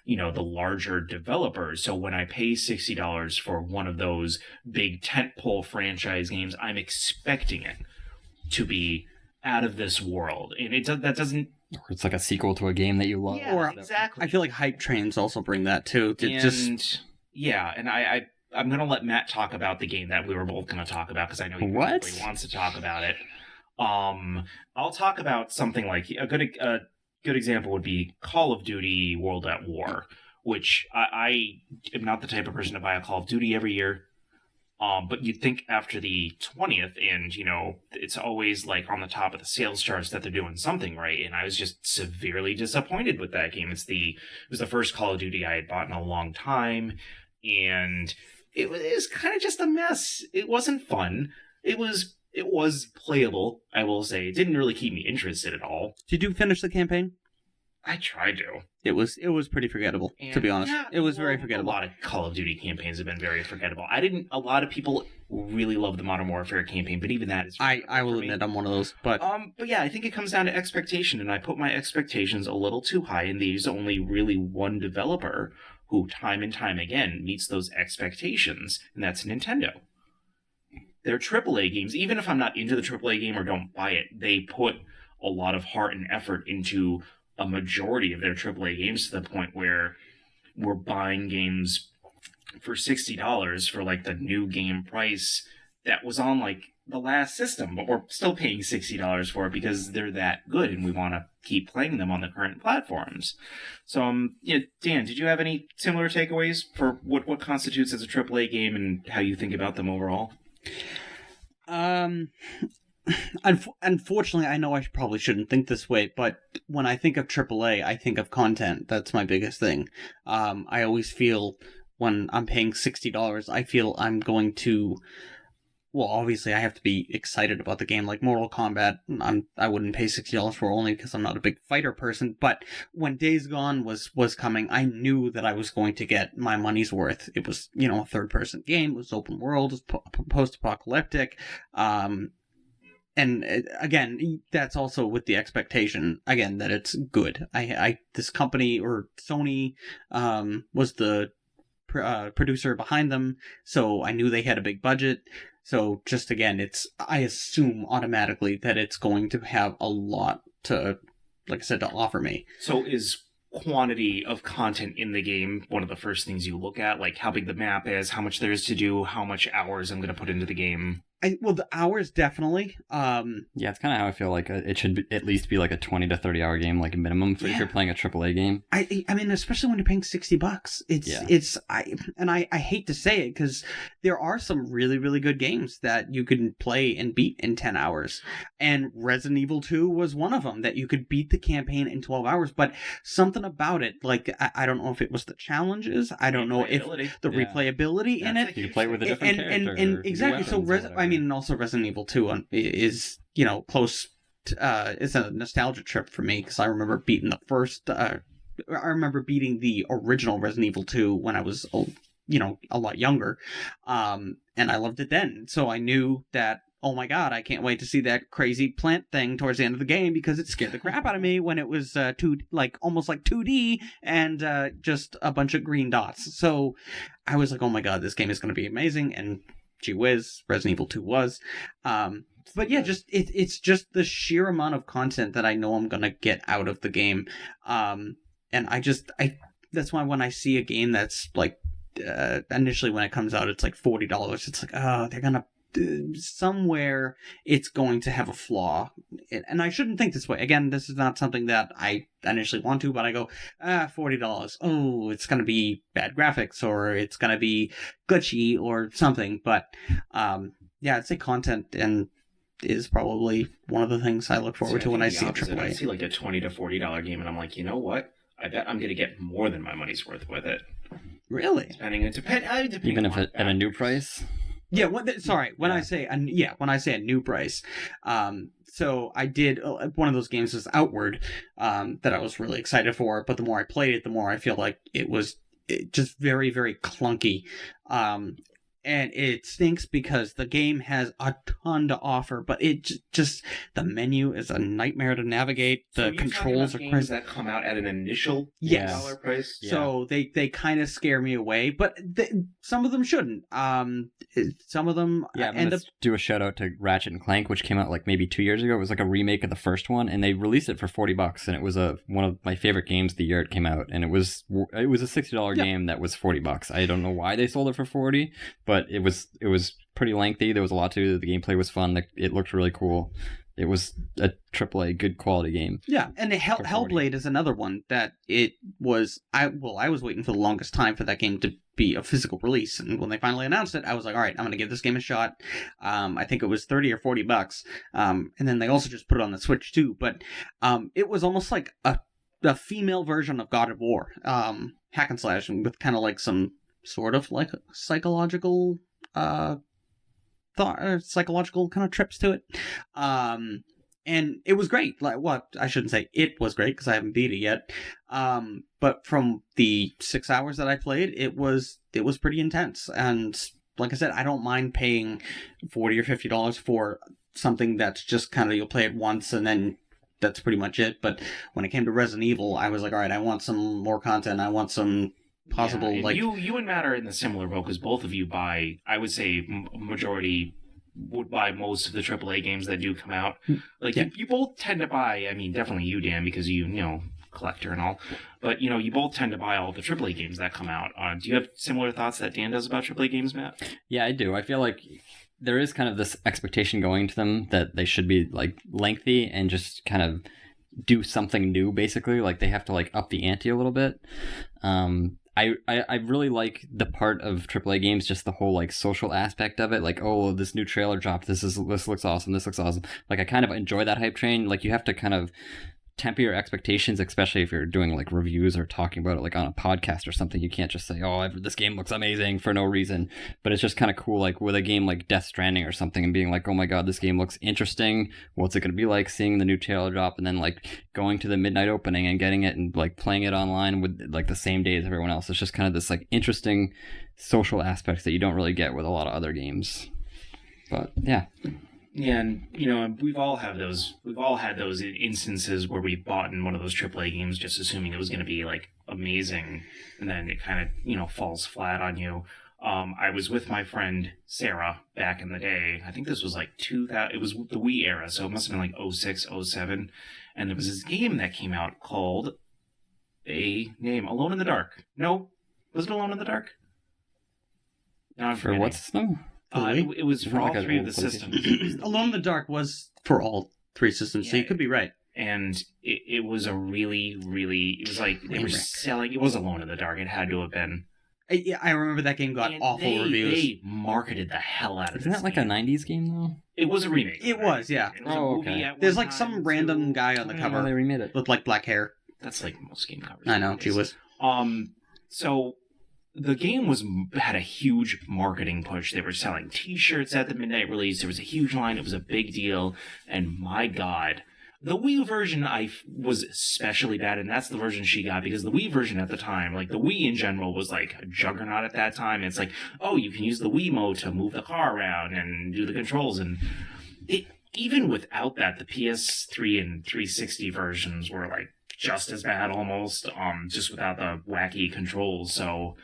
the larger developers. So when I pay $60 for one of those big tentpole franchise games, I'm expecting it to be out of this world. And that doesn't... Or it's like a sequel to a game that you love. Yeah, exactly. I feel like hype trains also bring that too. And I'm going to let Matt talk about the game that we were both going to talk about, because I know he really wants to talk about it. I'll talk about something like a good example would be Call of Duty World at War, which I am not the type of person to buy a Call of Duty every year. But you'd think after the 20th, and, it's always like on the top of the sales charts that they're doing something right. And I was just severely disappointed with that game. It was the first Call of Duty I had bought in a long time. And it was kind of just a mess. It wasn't fun. It was playable, I will say. It didn't really keep me interested at all. Did you finish the campaign? I tried to. It was pretty forgettable, to be honest. Yeah, it was very forgettable. A lot of Call of Duty campaigns have been very forgettable. A lot of people really love the Modern Warfare campaign, but even that is... I will admit I'm one of those, but... But yeah, I think it comes down to expectation, and I put my expectations a little too high, and there's only really one developer who, time and time again, meets those expectations, and that's Nintendo. Their AAA games, even if I'm not into the AAA game or don't buy it, they put a lot of heart and effort into a majority of their AAA games, to the point where we're buying games for $60 for like the new game price that was on like the last system, but we're still paying $60 for it because they're that good and we want to keep playing them on the current platforms. So, Dan, did you have any similar takeaways for what constitutes as a AAA game and how you think about them overall? Unfortunately, I know I probably shouldn't think this way, but when I think of AAA, I think of content. That's my biggest thing. I always feel when I'm paying $60, I feel I'm going to well, obviously I have to be excited about the game. Like Mortal Kombat, I wouldn't pay $60 for only because I'm not a big fighter person. But when Days Gone was coming, I knew that I was going to get my money's worth. It was, a third-person game. It was open world. It was post-apocalyptic. And again, that's also with the expectation again that it's good. This company or Sony was the producer behind them, so I knew they had a big budget. So just again, I assume automatically that it's going to have a lot to, like I said, to offer me. So is quantity of content in the game one of the first things you look at? Like how big the map is, how much there is to do, how much hours I'm going to put into the game? Well, the hours definitely. Yeah, it's kind of how I feel like it should at least be like a 20 to 30 hour game, like a minimum if you're playing a AAA game. I mean, especially when you're paying $60, I hate to say it because there are some really, really good games that you can play and beat in 10 hours. And Resident Evil 2 was one of them that you could beat the campaign in 12 hours. But something about it, like, I don't know if it was the challenges. I don't know if the replayability in it. You play with a different character. And exactly. So, and also Resident Evil 2 is, close to, it's a nostalgia trip for me because I remember beating I remember beating the original Resident Evil 2 when I was, a lot younger. And I loved it then. So I knew that, oh my god, I can't wait to see that crazy plant thing towards the end of the game because it scared the crap out of me when it was almost like 2D and just a bunch of green dots. So I was like, oh my god, this game is going to be amazing. And gee whiz, Resident Evil 2 was. But yeah, just it's just the sheer amount of content that I know I'm gonna get out of the game. And that's why when I see a game that's like initially when it comes out, it's like $40. It's like, oh, they're gonna somewhere it's going to have a flaw. And I shouldn't think this way. Again, this is not something that I initially want to, but I go, $40. Oh, it's going to be bad graphics or it's going to be glitchy or something. But I'd say content and is probably one of the things I look forward to when I see a AAA. I see like a $20 to $40 game and I'm like, you know what? I bet I'm going to get more than my money's worth with it. Really? Depending even if at a new price? Yeah, when I say a new price, so I did one of those games was Outward, that I was really excited for, but the more I played it, the more I feel like it was just very, very clunky. And it stinks because the game has a ton to offer, but it just the menu is a nightmare to navigate. The controls are games that come out at an initial $10 price. Yeah. So they kind of scare me away, but some of them shouldn't. Some of them end up. Do a shout out to Ratchet and Clank, which came out like maybe 2 years ago. It was like a remake of the first one, and they released it for $40, and it was one of my favorite games the year it came out, and it was a $60 game that was $40. I don't know why they sold it for $40, but it was pretty lengthy. There was a lot to do. The gameplay was fun. It looked really cool. It was a AAA good quality game. Yeah, and Hellblade is another one that it was. I was waiting for the longest time for that game to be a physical release, and when they finally announced it, I was like, all right, I'm going to give this game a shot. I think it was $30 or $40, and then they also just put it on the Switch too. But it was almost like a female version of God of War, hack and slash, with kind of like some sort of like psychological psychological kind of trips to it. And it was great. I shouldn't say it was great because I haven't beat it yet. But from the 6 hours that I played, it was pretty intense. And like I said, I don't mind paying $40 or $50 for something that's just kind of you'll play it once and then that's pretty much it. But when it came to Resident Evil, I was like, all right, I want some more content. I want some possible you and Matt are in the similar boat because both of you buy, I would say majority would buy most of the AAA games that do come out. Like you both tend to buy, I mean definitely you, Dan, because you collector and all, but you both tend to buy all the AAA games that come out. Do you have similar thoughts that Dan does about AAA games, Matt? Yeah, I do. I feel like there is kind of this expectation going to them that they should be like lengthy and just kind of do something new, basically. Like they have to like up the ante a little bit. I really like the part of AAA games, just the whole like social aspect of it. Like, oh, this new trailer dropped. This looks awesome. This looks awesome. Like I kind of enjoy that hype train. Like you have to kind of temper your expectations, especially if you're doing like reviews or talking about it like on a podcast or something. You can't just say, oh, this game looks amazing for no reason. But it's just kind of cool, like with a game like Death Stranding or something, and being like, oh my god, this game looks interesting. What's it going to be like? Seeing the new trailer drop, and then like going to the midnight opening and getting it and like playing it online with like the same day as everyone else. It's just kind of this like interesting social aspects that you don't really get with a lot of other games. But yeah. Yeah, and we've all had those instances where we bought in one of those AAA games just assuming it was going to be like amazing, and then it kind of falls flat on you. I was with my friend Sarah back in the day. I think this was like 2000. It was the Wii era, so it must have been like 06, 07. And there was this game that came out called Alone in the Dark. No, was it Alone in the Dark? No, I'm for what system? It was for all three of the systems. Alone in the Dark was for all three systems, so you could be right. And it was a really, really... It was like they were selling... It was Alone in the Dark. It had to have been. Yeah, I remember that game got awful reviews. They marketed the hell out of it. Isn't that like a 90s game, though? It was a remake. It was, yeah. It was a movie okay. at There's one like time, some random guy on the cover they remade it with like black hair. That's like most game covers. I know, she was. So... The game had a huge marketing push. They were selling T-shirts at the midnight release. There was a huge line. It was a big deal. And my God, the Wii version was especially bad, and that's the version she got, because the Wii version at the time, like the Wii in general, was like a juggernaut at that time. It's like, oh, you can use the Wiimote to move the car around and do the controls. And even without that, the PS3 and 360 versions were like just as bad almost, just without the wacky controls. So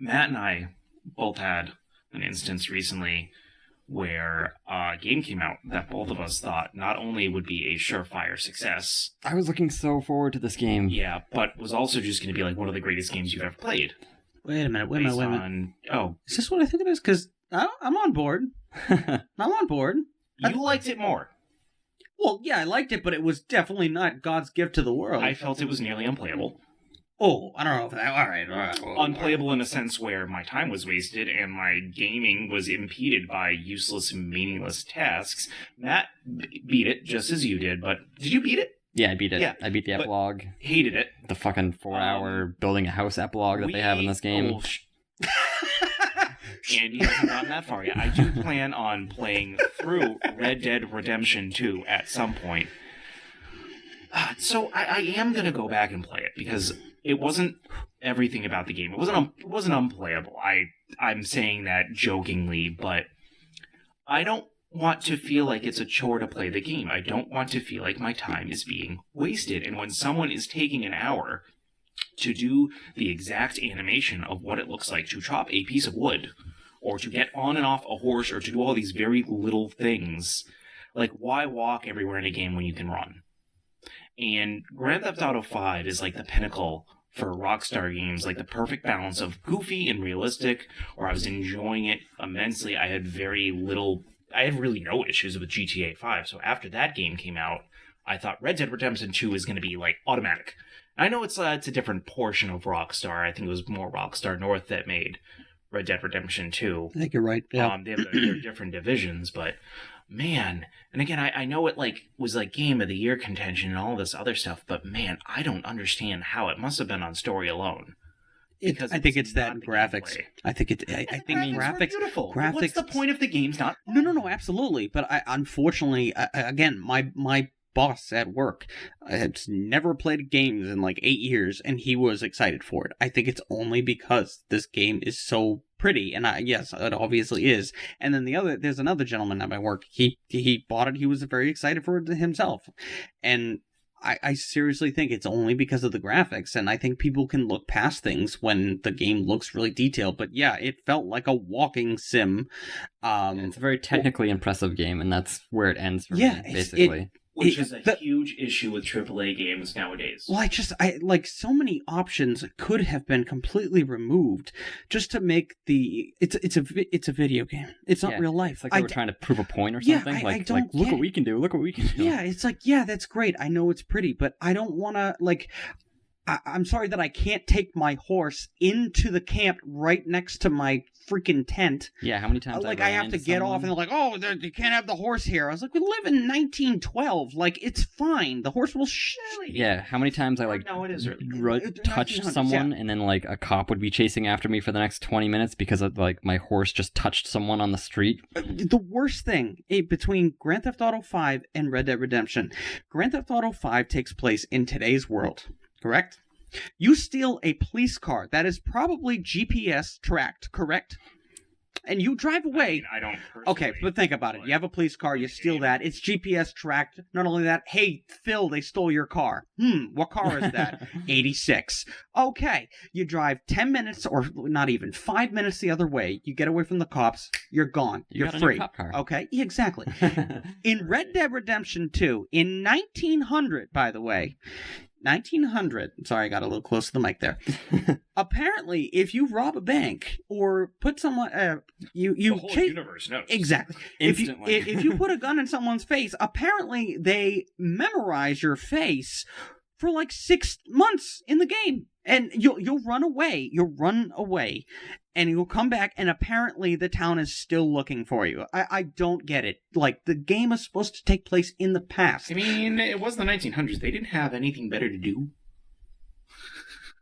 Matt and I both had an instance recently where a game came out that both of us thought not only would be a surefire success. I was looking so forward to this game. Yeah, but was also just going to be like one of the greatest games you've ever played. Wait a minute. Oh. Is this what I think it is? Because I'm on board. I'm on board. You liked it more. Well, yeah, I liked it, but it was definitely not God's gift to the world. I felt it was nearly unplayable. Oh, I don't know if that... All right. Unplayable in a sense where my time was wasted and my gaming was impeded by useless and meaningless tasks. Matt beat it just as you did, but did you beat it? Yeah, I beat it. Yeah, I beat the epilogue. Hated it. The fucking 4-hour building a house epilogue that they have in this game. Andy hasn't gotten that far yet. I do plan on playing through Red Dead Redemption 2 at some point. So I am going to go back and play it, because it wasn't everything about the game. It wasn't unplayable. I'm saying that jokingly, but I don't want to feel like it's a chore to play the game. I don't want to feel like my time is being wasted. And when someone is taking an hour to do the exact animation of what it looks like to chop a piece of wood, or to get on and off a horse, or to do all these very little things, like, why walk everywhere in a game when you can run? And Grand Theft Auto 5 is like the pinnacle for Rockstar games, like the perfect balance of goofy and realistic, where I was enjoying it immensely. I had really no issues with GTA 5, so after that game came out, I thought Red Dead Redemption 2 is going to be, like, automatic. I know it's a different portion of Rockstar. I think it was more Rockstar North that made Red Dead Redemption 2. I think you're right, yeah. They have their different divisions, but man, and again, I know it was Game of the Year contention and all this other stuff, but man, I don't understand how it must have been on story alone. I think it's that graphics. I think graphics were beautiful. Graphics. What's the point if the game's not? No, absolutely. But unfortunately, again, my boss at work had never played games in like 8 years, and he was excited for it. I think it's only because this game is so pretty, and yes, it obviously is. And then there's another gentleman at my work. He bought it. He was very excited for it himself, and I seriously think it's only because of the graphics, and I think people can look past things when the game looks really detailed. But yeah, it felt like a walking sim. It's a very technically impressive game, and that's where it ends for me, basically. Which is a huge issue with AAA games nowadays. Well, so many options could have been completely removed just to make it's a video game. It's not real life. It's like they were trying to prove a point or something. Look what we can do. Look what we can do. Yeah, it's like, yeah, that's great. I know it's pretty, but I don't want to I'm sorry that I can't take my horse into the camp right next to my freaking tent. Yeah, how many times I have to get off, and they're like, "Oh, you can't have the horse here." I was like, "We live in 1912. Like, it's fine. The horse will Yeah, how many times I No, it is really touched someone, and then like a cop would be chasing after me for the next 20 minutes because of, like, my horse just touched someone on the street. The worst thing between Grand Theft Auto 5 and Red Dead Redemption, Grand Theft Auto 5 takes place in today's world, correct? You steal a police car that is probably GPS tracked, correct? And you drive away. I don't personally. Okay, but think about it. You have a police car, you steal that, it's GPS tracked. Not only that, hey, Phil, they stole your car. What car is that? 86. Okay, you drive 10 minutes, or not even 5 minutes the other way. You get away from the cops, you're gone. You're got a free. new cop car. Okay, exactly. In Red Dead Redemption 2, in 1900, by the way, 1900. Sorry, I got a little close to the mic there. Apparently, if you rob a bank or put someone, The whole universe knows. Exactly. Instantly. If you put a gun in someone's face, apparently they memorize your face for like 6 months in the game, and you'll run away. You'll run away, and you'll come back, and apparently the town is still looking for you. I don't get it. Like, the game is supposed to take place in the past. I mean, it was the 1900s. They didn't have anything better to do.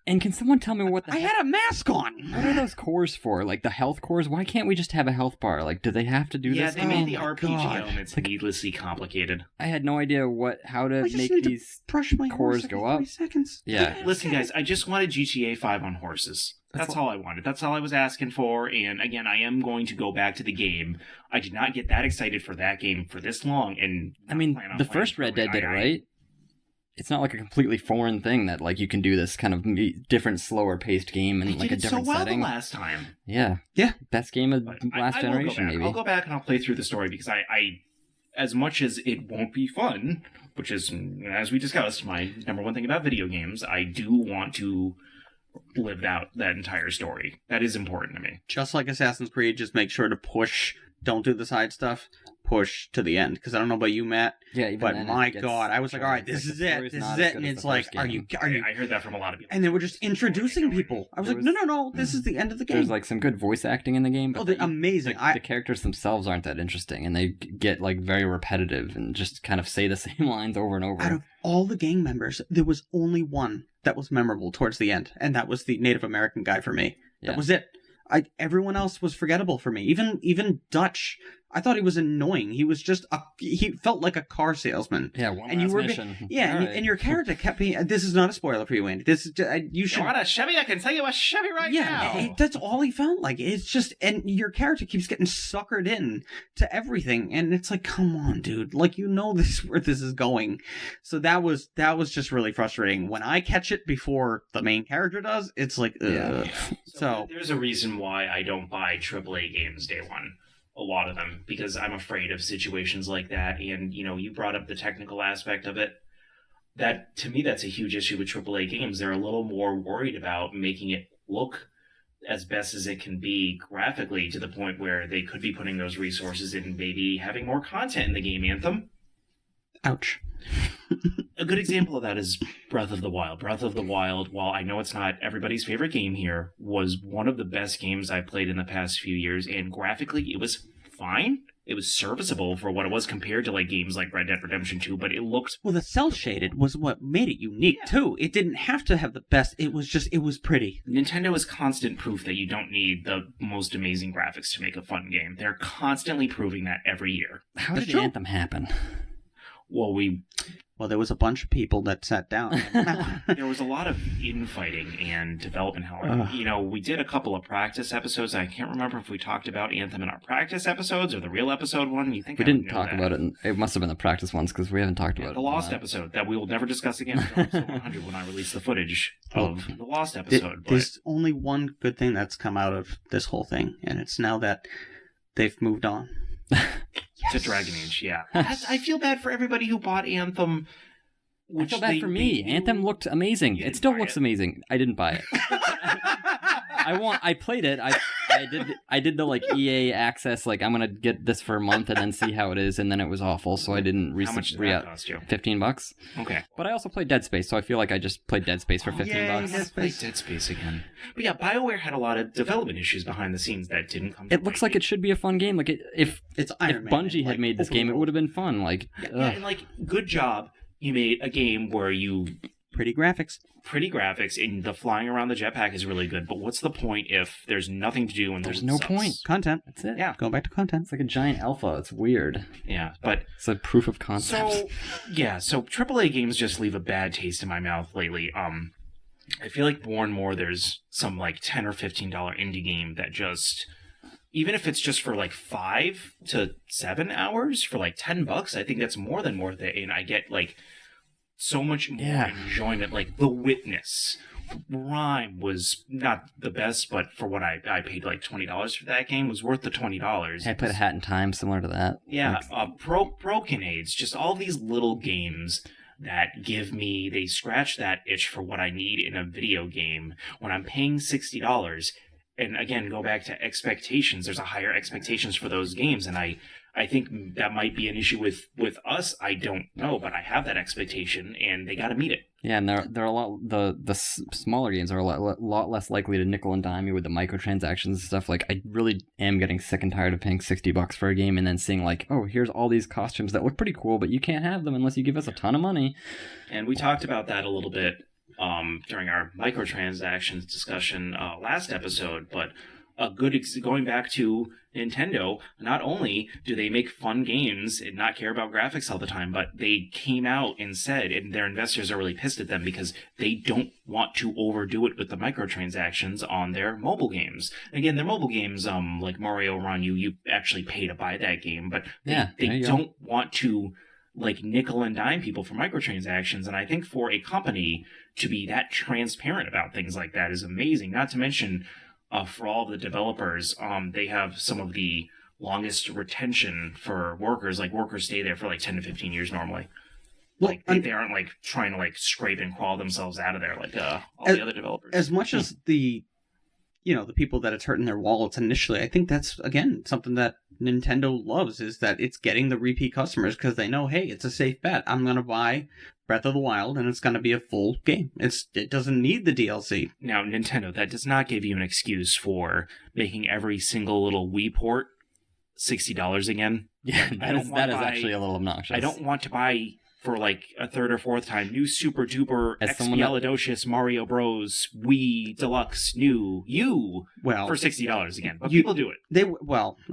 And can someone tell me what I had a mask on. What are those cores for? Like the health cores? Why can't we just have a health bar? Like, do they have to do Yeah, this? they made the my RPG God. elements needlessly complicated. I had no idea how to I just make need to these brush my cores horse go every up. 3 seconds. Yeah. Listen, guys, I just wanted GTA 5 on horses. That's all I wanted. That's all I was asking for. And again, I am going to go back to the game. I did not get that excited for that game for this long. And I mean, plan on the playing first for Red Dead did it, I- right? It's not like a completely foreign thing that like you can do this kind of different, slower paced game in They like did a it so different well setting. the last time. Yeah. Yeah. Best game of But last I will generation, go back. maybe. I'll go back and I'll play through the story because I, as much as it won't be fun, which is, as we discussed, my number one thing about video games, I do want to live out that entire story. That is important to me. Just like Assassin's Creed, just make sure to push. Don't do the side stuff. Push to the end. Because I don't know about you, Matt, Yeah, even but then my it gets God, I was like, all right, this the is it. story's This not is as it. good And as it's the like, first are game. you? I heard that from a lot of people. And they were just introducing people. I was There like, was- no, this is the end of the game. There's like some good voice acting in the game, but Oh, they're amazing. The characters themselves aren't that interesting, and they get like very repetitive and just kind of say the same lines over and over. Out of all the gang members, there was only one that was memorable towards the end, and that was the Native American guy for me. Yeah. That was it. Everyone else was forgettable for me. Even Dutch, I thought he was annoying. He was just he felt like a car salesman. Yeah, one And you last were mission. Yeah, All and, right. and your character kept being. This is not a spoiler for you, Andy. This is you should. You want a Chevy? I can tell you a Chevy right now. Yeah, that's all he felt like. It's just, and your character keeps getting suckered in to everything, and it's like, come on, dude. Like, you know this is where this is going. So that was just really frustrating. When I catch it before the main character does, it's like, ugh. Yeah. So there's a reason why I don't buy AAA games day one. A lot of them, because I'm afraid of situations like that. And, you brought up the technical aspect of it. That, to me, that's a huge issue with AAA games. They're a little more worried about making it look as best as it can be graphically, to the point where they could be putting those resources in maybe having more content in the game. Anthem. ouch. A good example of that is Breath of the Wild. Breath of the Wild, while I know it's not everybody's favorite game here, was one of the best games I've played in the past few years, and graphically it was fine. It was serviceable for what it was compared to like games like Red Dead Redemption 2, but it looked... Well, the cell shaded was what made it unique too. It didn't have to have the best. It was pretty. Nintendo is constant proof that you don't need the most amazing graphics to make a fun game. They're constantly proving that every year. How That's did true. Anthem happen? Well, There was a bunch of people that sat down. there was a lot of infighting and development hell. We did a couple of practice episodes. I can't remember if we talked about Anthem in our practice episodes or the real episode one. You think We I would didn't know talk that. about it. It must have been the practice ones because we haven't talked about it. The Lost episode that we will never discuss again until episode 100 when I release the footage of the Lost episode. But There's only one good thing that's come out of this whole thing, and it's now that they've moved on. to Dragon Age, yeah. I feel bad for everybody who bought Anthem. I feel bad for me. Anthem looked amazing. You It didn't still buy looks it. amazing. I didn't buy it. I played it. I I did the like EA access, like I'm gonna get this for a month and then see how it is, and then it was awful, so I didn't How much did that cost you? $15. Okay. But I also played Dead Space, so I feel like I just played Dead Space for $15. Let's play Dead Space again. But yeah, BioWare had a lot of development issues behind the scenes that didn't come to It looks like it should be a fun game. Like if Iron Man, Bungie had made this game, it would have been fun. Like yeah, and like good job, you made a game where you pretty graphics, and the flying around the jetpack is really good. But what's the point if there's nothing to do and there's no point? Content. That's it. Yeah, going back to content. It's like a giant alpha. It's weird. Yeah, but it's a proof of concept. So AAA games just leave a bad taste in my mouth lately. I feel like more and more there's some like $10 or $15 indie game that just, even if it's just for like 5 to 7 hours for like $10, I think that's more than worth it, and I get like so much more enjoyment. Like The Witness, Rime was not the best, but for what I paid like $20 for that game was worth the $20. I played A Hat in Time, similar to that. Yeah, Broken Age, just all these little games that they scratch that itch for what I need in a video game when I'm paying $60. And again, go back to expectations. There's a higher expectations for those games, and I think that might be an issue with us. I don't know, but I have that expectation, and they got to meet it. Yeah, and they're a lot. The smaller games are a lot less likely to nickel and dime you with the microtransactions and stuff. Like, I really am getting sick and tired of paying $60 for a game and then seeing like, oh, here's all these costumes that look pretty cool, but you can't have them unless you give us a ton of money. And we talked about that a little bit during our microtransactions discussion last episode, but going back to Nintendo, not only do they make fun games and not care about graphics all the time, but they came out and said, and their investors are really pissed at them because they don't want to overdo it with the microtransactions on their mobile games. Again, their mobile games, like Mario Run, you actually pay to buy that game, but they don't want to like nickel and dime people for microtransactions, and I think for a company to be that transparent about things like that is amazing. Not to mention, for all of the developers, they have some of the longest retention for workers. Like, workers stay there for like 10 to 15 years normally. Well, like, they aren't like trying to like scrape and crawl themselves out of there like all the other developers. As much as the people that it's hurting their wallets initially, I think that's, again, something that Nintendo loves, is that it's getting the repeat customers because they know, hey, it's a safe bet. I'm going to buy Breath of the Wild, and it's going to be a full game. It doesn't need the DLC. Now, Nintendo, that does not give you an excuse for making every single little Wii port $60 again. Yeah, that is actually a little obnoxious. I don't want to buy for like a third or fourth time new super duper expialidocious Mario Bros. Wii Deluxe new for $60 again. But people do it.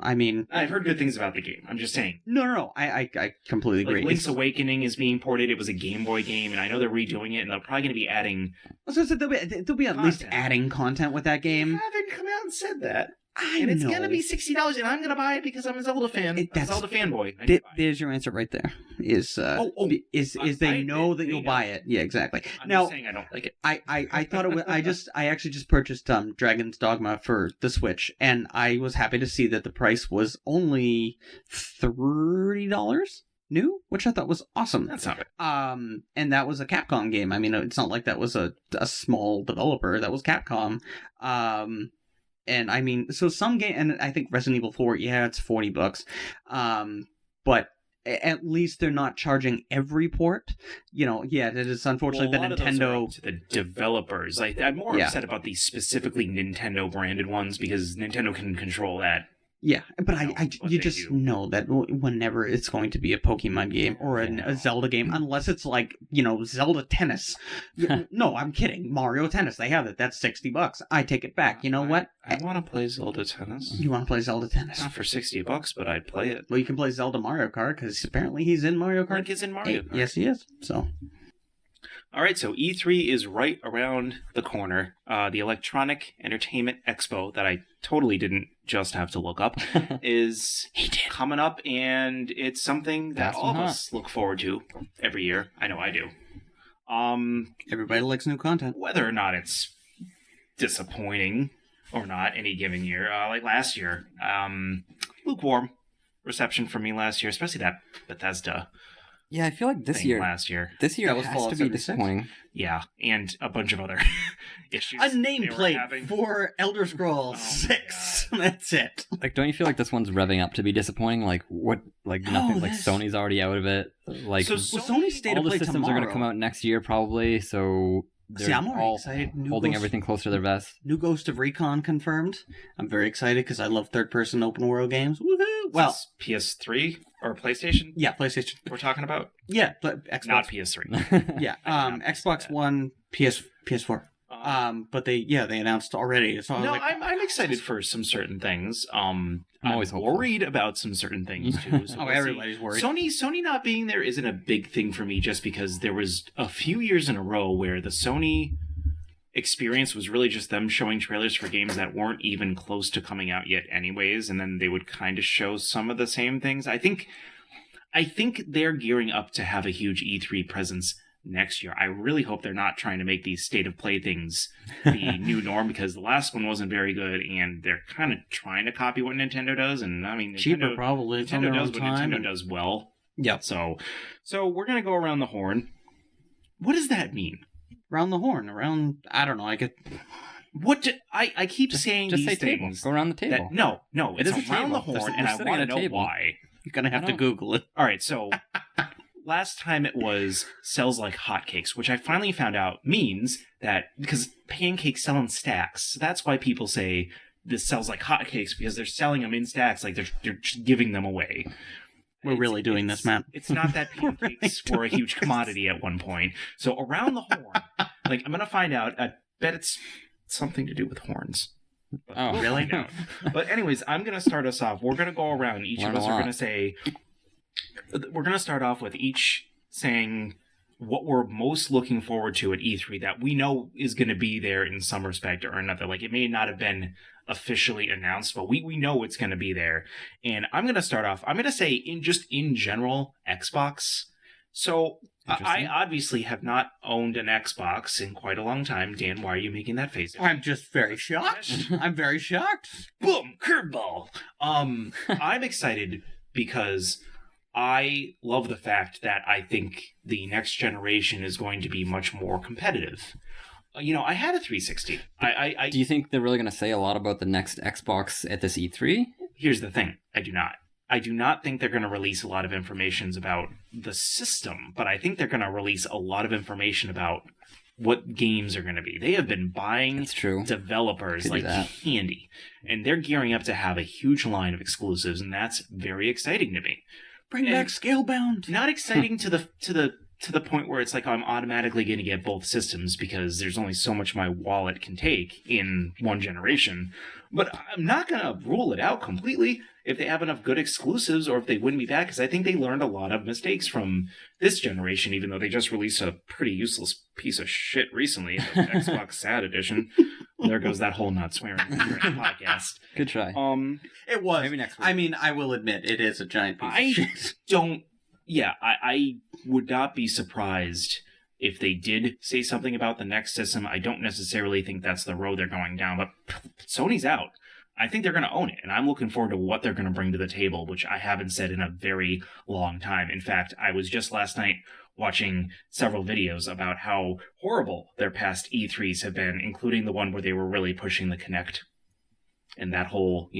I mean, I've heard good things about the game. I'm just saying. No. I completely agree. Like Link's Awakening is being ported. It was a Game Boy game, and I know they're redoing it, and they're probably going to be adding. So they'll be at least adding content with that game. They haven't come out and said that. It's going to be $60, and I'm going to buy it because I'm a Zelda fan. I'm a Zelda fanboy. There's your answer right there. They know that you'll buy it. Yeah, exactly. I'm just saying I don't like it. I thought it was. I actually just purchased Dragon's Dogma for the Switch, and I was happy to see that the price was only $30 new, which I thought was awesome. That's not it. And that was a Capcom game. I mean, it's not like that was a small developer. That was Capcom. And I mean, so some game, and I think Resident Evil 4, it's $40. But at least they're not charging every port. It is unfortunately that Nintendo to the developers. I'm more upset about the specifically Nintendo branded ones because Nintendo can control that. Yeah, but you just know that whenever it's going to be a Pokemon game or a Zelda game, unless it's like, Zelda Tennis. No, I'm kidding. Mario Tennis, they have it. That's $60. I take it back. You know what? I want to play Zelda Tennis. You want to play Zelda Tennis? Not for $60, but I'd play it. Well, you can play Zelda Mario Kart because apparently he's in Mario Kart. Link is in Mario Kart. Yes, he is. So. All right, so E3 is right around the corner. The Electronic Entertainment Expo that I totally didn't just have to look up is coming up, and it's something that all of us look forward to every year. I know I do. Everybody likes new content. Whether or not it's disappointing or not any given year. Like last year, lukewarm reception from me last year, especially that Bethesda. Yeah, I feel like this year last year. This year has to be disappointing. Yeah, and a bunch of other issues. A they were nameplate having. for Elder Scrolls Oh, 6. That's it. Like, don't you feel like this one's revving up to be disappointing? Like, what? Like, nothing. Like, this- Sony's already out of it. Like, So Sony's state all of the play systems tomorrow. are going to come out next year, probably. So they're See, I'm already all excited. New holding Ghost- everything close to their vest. New Ghost of Recon confirmed. I'm very excited because I love third-person open-world games. Woohoo! Well, PS3 or PlayStation yeah, PlayStation. we're talking about? Yeah, but Xbox. Not PS3. Yeah, I did not Xbox that. One, PS4. But they announced already. So I was No, like, I'm excited for some certain things. I'm always hopeful. worried about some certain things too. So oh, we'll see. everybody's worried. Sony not being there isn't a big thing for me, just because there was a few years in a row where the Sony experience was really just them showing trailers for games that weren't even close to coming out yet anyways, and then they would kind of show some of the same things. I think they're gearing up to have a huge E3 presence next year. I really hope they're not trying to make these state of play things the new norm, because the last one wasn't very good, and they're kind of trying to copy what Nintendo does. And I mean, cheaper probably. It's on Nintendo their does own what time. Nintendo does well. Yep. So we're gonna go around the horn. What does that mean? Around the horn. Around. I don't know. I get. I keep saying Just these say table. things. Go around the table. No, It it's is a around table. the horn, We're and I sitting want at to a know table. why. You're gonna have I to don't- Google it. All right, so last time it was sells like hotcakes, which I finally found out means that because pancakes sell in stacks, so that's why people say this sells like hotcakes, because they're selling them in stacks, like they're just giving them away. We're really doing this, Matt. It's not that We're really pancakes were a doing huge this. commodity at one point. So around the horn, like I'm gonna find out. I bet it's something to do with horns. But Oh, we'll really? find out. But anyways, I'm gonna start us off. We're gonna go around. Each Learn of a us are lot. gonna say. We're gonna start off with each saying what we're most looking forward to at E3 that we know is gonna be there in some respect or another. Like it may not have been officially announced, but we know it's gonna be there. And I'm gonna start off. I'm gonna say in general Xbox. So I Interesting. obviously have not owned an Xbox in quite a long time. Dan, why are you making that face? I'm just very shocked. I'm very shocked. Boom, curveball. I'm excited because I love the fact that I think the next generation is going to be much more competitive. I had a 360. Do you think they're really going to say a lot about the next Xbox at this E3? Here's the thing. I do not. I do not think they're going to release a lot of information about the system, but I think they're going to release a lot of information about what games are going to be. They have been buying That's true. developers Could do like that. candy, and they're gearing up to have a huge line of exclusives, and that's very exciting to me. Bring And- back Scalebound. Not exciting to the point where it's like I'm automatically going to get both systems because there's only so much my wallet can take in one generation. But I'm not going to rule it out completely if they have enough good exclusives or if they wouldn't be bad, because I think they learned a lot of mistakes from this generation, even though they just released a pretty useless piece of shit recently, the Xbox Sad Edition. There goes that whole not swearing podcast. Good try. It was. Maybe next week. I mean, I will admit, it is a giant piece I of shit. don't. Yeah, I would not be surprised if they did say something about the next system. I don't necessarily think that's the road they're going down, but Sony's out. I think they're going to own it, and I'm looking forward to what they're going to bring to the table, which I haven't said in a very long time. In fact, I was just last night watching several videos about how horrible their past E3s have been, including the one where they were really pushing the Kinect. And that whole,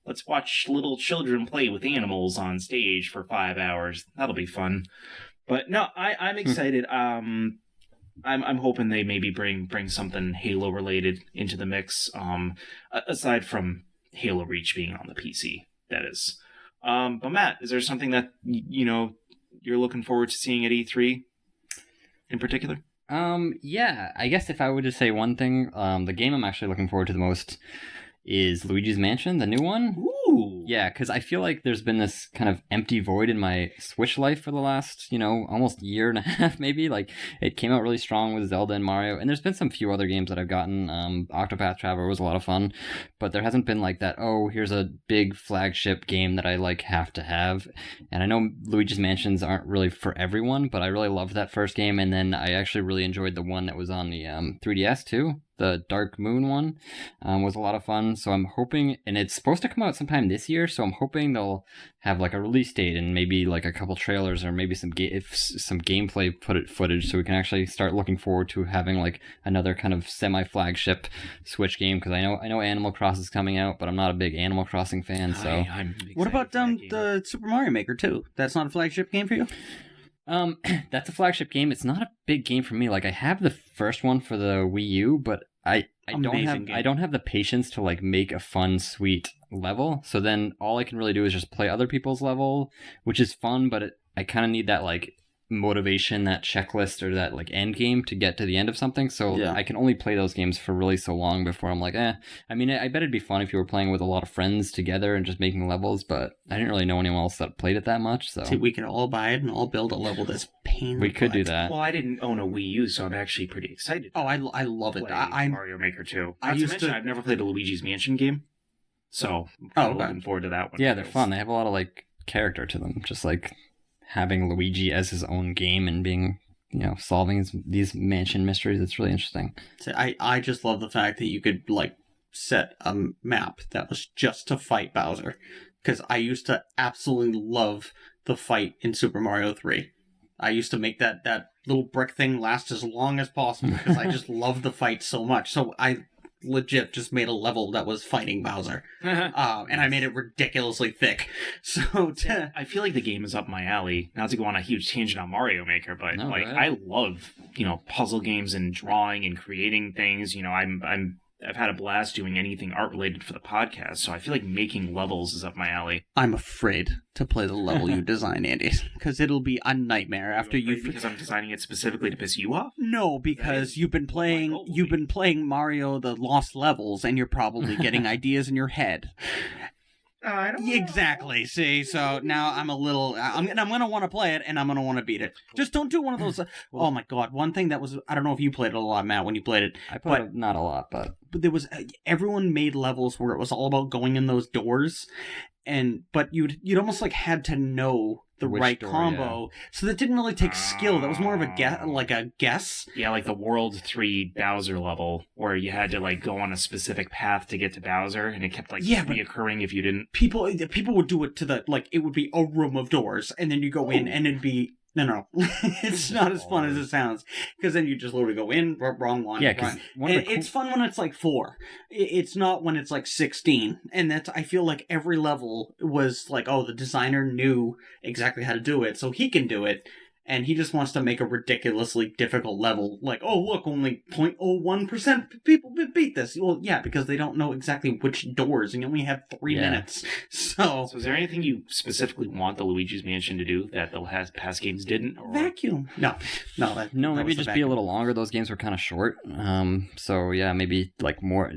let's watch little children play with animals on stage for 5 hours. That'll be fun. But no, I'm excited. I'm hoping they maybe bring something Halo related into the mix. Aside from Halo Reach being on the PC, that is. But Matt, is there something that you're looking forward to seeing at E3 in particular? Yeah, I guess if I were to say one thing, the game I'm actually looking forward to the most is Luigi's Mansion, the new one. Ooh. Yeah, because I feel like there's been this kind of empty void in my Switch life for the last, almost year and a half, maybe. Like, it came out really strong with Zelda and Mario, and there's been some few other games that I've gotten. Octopath Traveler was a lot of fun, but there hasn't been like that, here's a big flagship game that I, have to have. And I know Luigi's Mansions aren't really for everyone, but I really loved that first game, and then I actually really enjoyed the one that was on the 3DS, too. The Dark Moon one was a lot of fun. So I'm hoping, and it's supposed to come out sometime this year. So I'm hoping they'll have like a release date and maybe like a couple trailers or maybe some gameplay footage, so we can actually start looking forward to having like another kind of semi-flagship Switch game. Because I know Animal Crossing is coming out, but I'm not a big Animal Crossing fan. So I'm what about the Super Mario Maker 2? That's not a flagship game for you? That's a flagship game. It's not a big game for me. Like I have the first one for the Wii U, but I don't have the patience to like make a fun, sweet level. So then all I can really do is just play other people's level, which is fun, but I kind of need that like motivation, that checklist, or that like end game to get to the end of something. So yeah. I can only play those games for really so long before I'm like, I mean, I bet it'd be fun if you were playing with a lot of friends together and just making levels, but I didn't really know anyone else that played it that much. So see, we can all buy it and all build a level that's painful. We could do that. Well, I didn't own a Wii U, so I'm actually pretty excited. Oh, I love it. I'm Mario Maker 2. I've never played the Luigi's Mansion game, so I'm looking forward to that one. Yeah, they're fun. They have a lot of like character to them, just like having Luigi as his own game and being, solving these mansion mysteries. It's really interesting. So I just love the fact that you could like set a map that was just to fight Bowser, because I used to absolutely love the fight in Super Mario 3. I used to make that little brick thing last as long as possible because I just loved the fight so much. So I legit just made a level that was fighting Bowser, and I made it ridiculously thick. So I feel like the game is up my alley. Not to go on a huge tangent on Mario Maker, but I love puzzle games and drawing and creating things. I've had a blast doing anything art related for the podcast, so I feel like making levels is up my alley. I'm afraid to play the level you design, Andy, because it'll be a nightmare after you. Because I'm designing it specifically to piss you off? No, because you've been playing Mario the Lost Levels, and you're probably getting ideas in your head. I don't know. Exactly. See, so now I'm gonna want to play it, and I'm gonna want to beat it. Just don't do one of those. Oh my god! One thing that was, I don't know if you played it a lot, Matt, when you played it. I played it not a lot, but there was everyone made levels where it was all about going in those doors, but you'd almost like had to know the right combo, so that didn't really take skill. That was more of a guess. Yeah, like the World 3 Bowser level, where you had to like go on a specific path to get to Bowser, and it kept like reoccurring if you didn't. People would do it to it would be a room of doors, and then you go in, and it'd be. No. It's not as fun as it sounds, because then you just literally go in, wrong one. Yeah, because it's fun when it's like 4. It's not when it's like 16. And I feel like every level was like, oh, the designer knew exactly how to do it, so he can do it. And he just wants to make a ridiculously difficult level. Like, oh, look, only 0.01% people beat this. Well, yeah, because they don't know exactly which doors, and you only have 3 minutes. So is there anything you specifically want the Luigi's Mansion to do that the past games didn't? Or... Vacuum. No. Maybe just be a little longer. Those games were kind of short. So yeah, maybe like more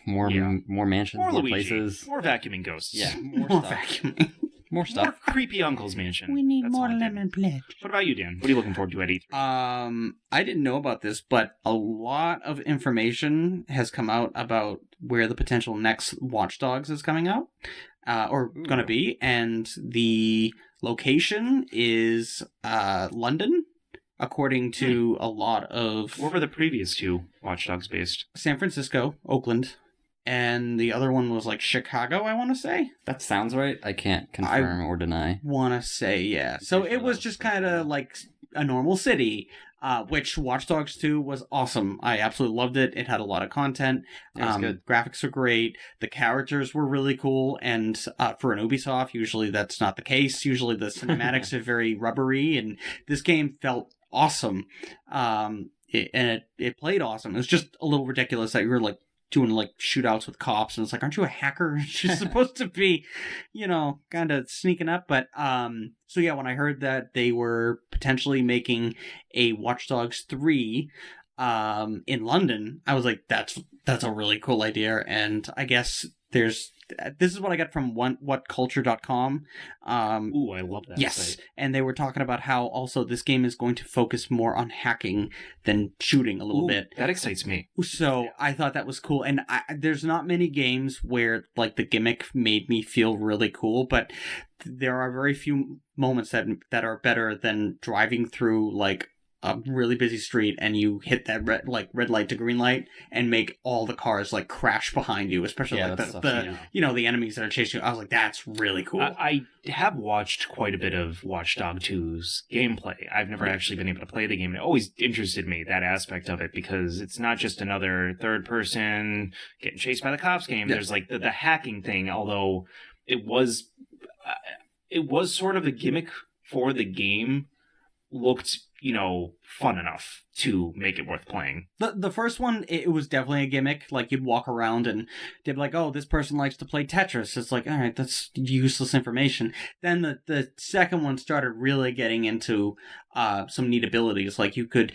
mansions, more places, more vacuuming ghosts. Yeah, more vacuuming. More stuff. More creepy uncle's mansion. We need more lemon pledge. What about you, Dan? What are you looking forward to at E3? I didn't know about this, but a lot of information has come out about where the potential next Watch Dogs is coming out, or going to be, and the location is London, according to a lot of... Where were the previous 2 Watch Dogs based? San Francisco, Oakland. And the other one was like Chicago, I want to say. That sounds right. I can't confirm or deny. Want to say, yeah. So it was just kind of like a normal city, which Watch Dogs 2 was awesome. I absolutely loved it. It had a lot of content. It was good. Graphics are great. The characters were really cool. And for an Ubisoft, usually that's not the case. Usually the cinematics are very rubbery. And this game felt awesome. It played awesome. It was just a little ridiculous that you were like doing like shootouts with cops, and it's like, aren't you a hacker? She's supposed to be, kind of sneaking up. But so yeah, when I heard that they were potentially making a Watch Dogs 3 in London, I was like, that's a really cool idea. And I guess this is what I got from whatculture.com. Ooh, I love that. Yes. Site. And they were talking about how also this game is going to focus more on hacking than shooting a little bit. That excites me. So I thought that was cool. And there's not many games where like the gimmick made me feel really cool, but there are very few moments that are better than driving through like a really busy street and you hit that red light to green light and make all the cars like crash behind you, especially the enemies that are chasing you. I was like, that's really cool. I have watched quite a bit of Watch Dogs 2's gameplay. I've never actually been able to play the game. It always interested me, that aspect of it, because it's not just another third person getting chased by the cops game. Yeah. There's like the hacking thing, although it was sort of a gimmick for the game, looked, fun enough to make it worth playing. The first one, it was definitely a gimmick. Like, you'd walk around and they'd be like, oh, this person likes to play Tetris. It's like, all right, that's useless information. Then the second one started really getting into some neat abilities. Like, you could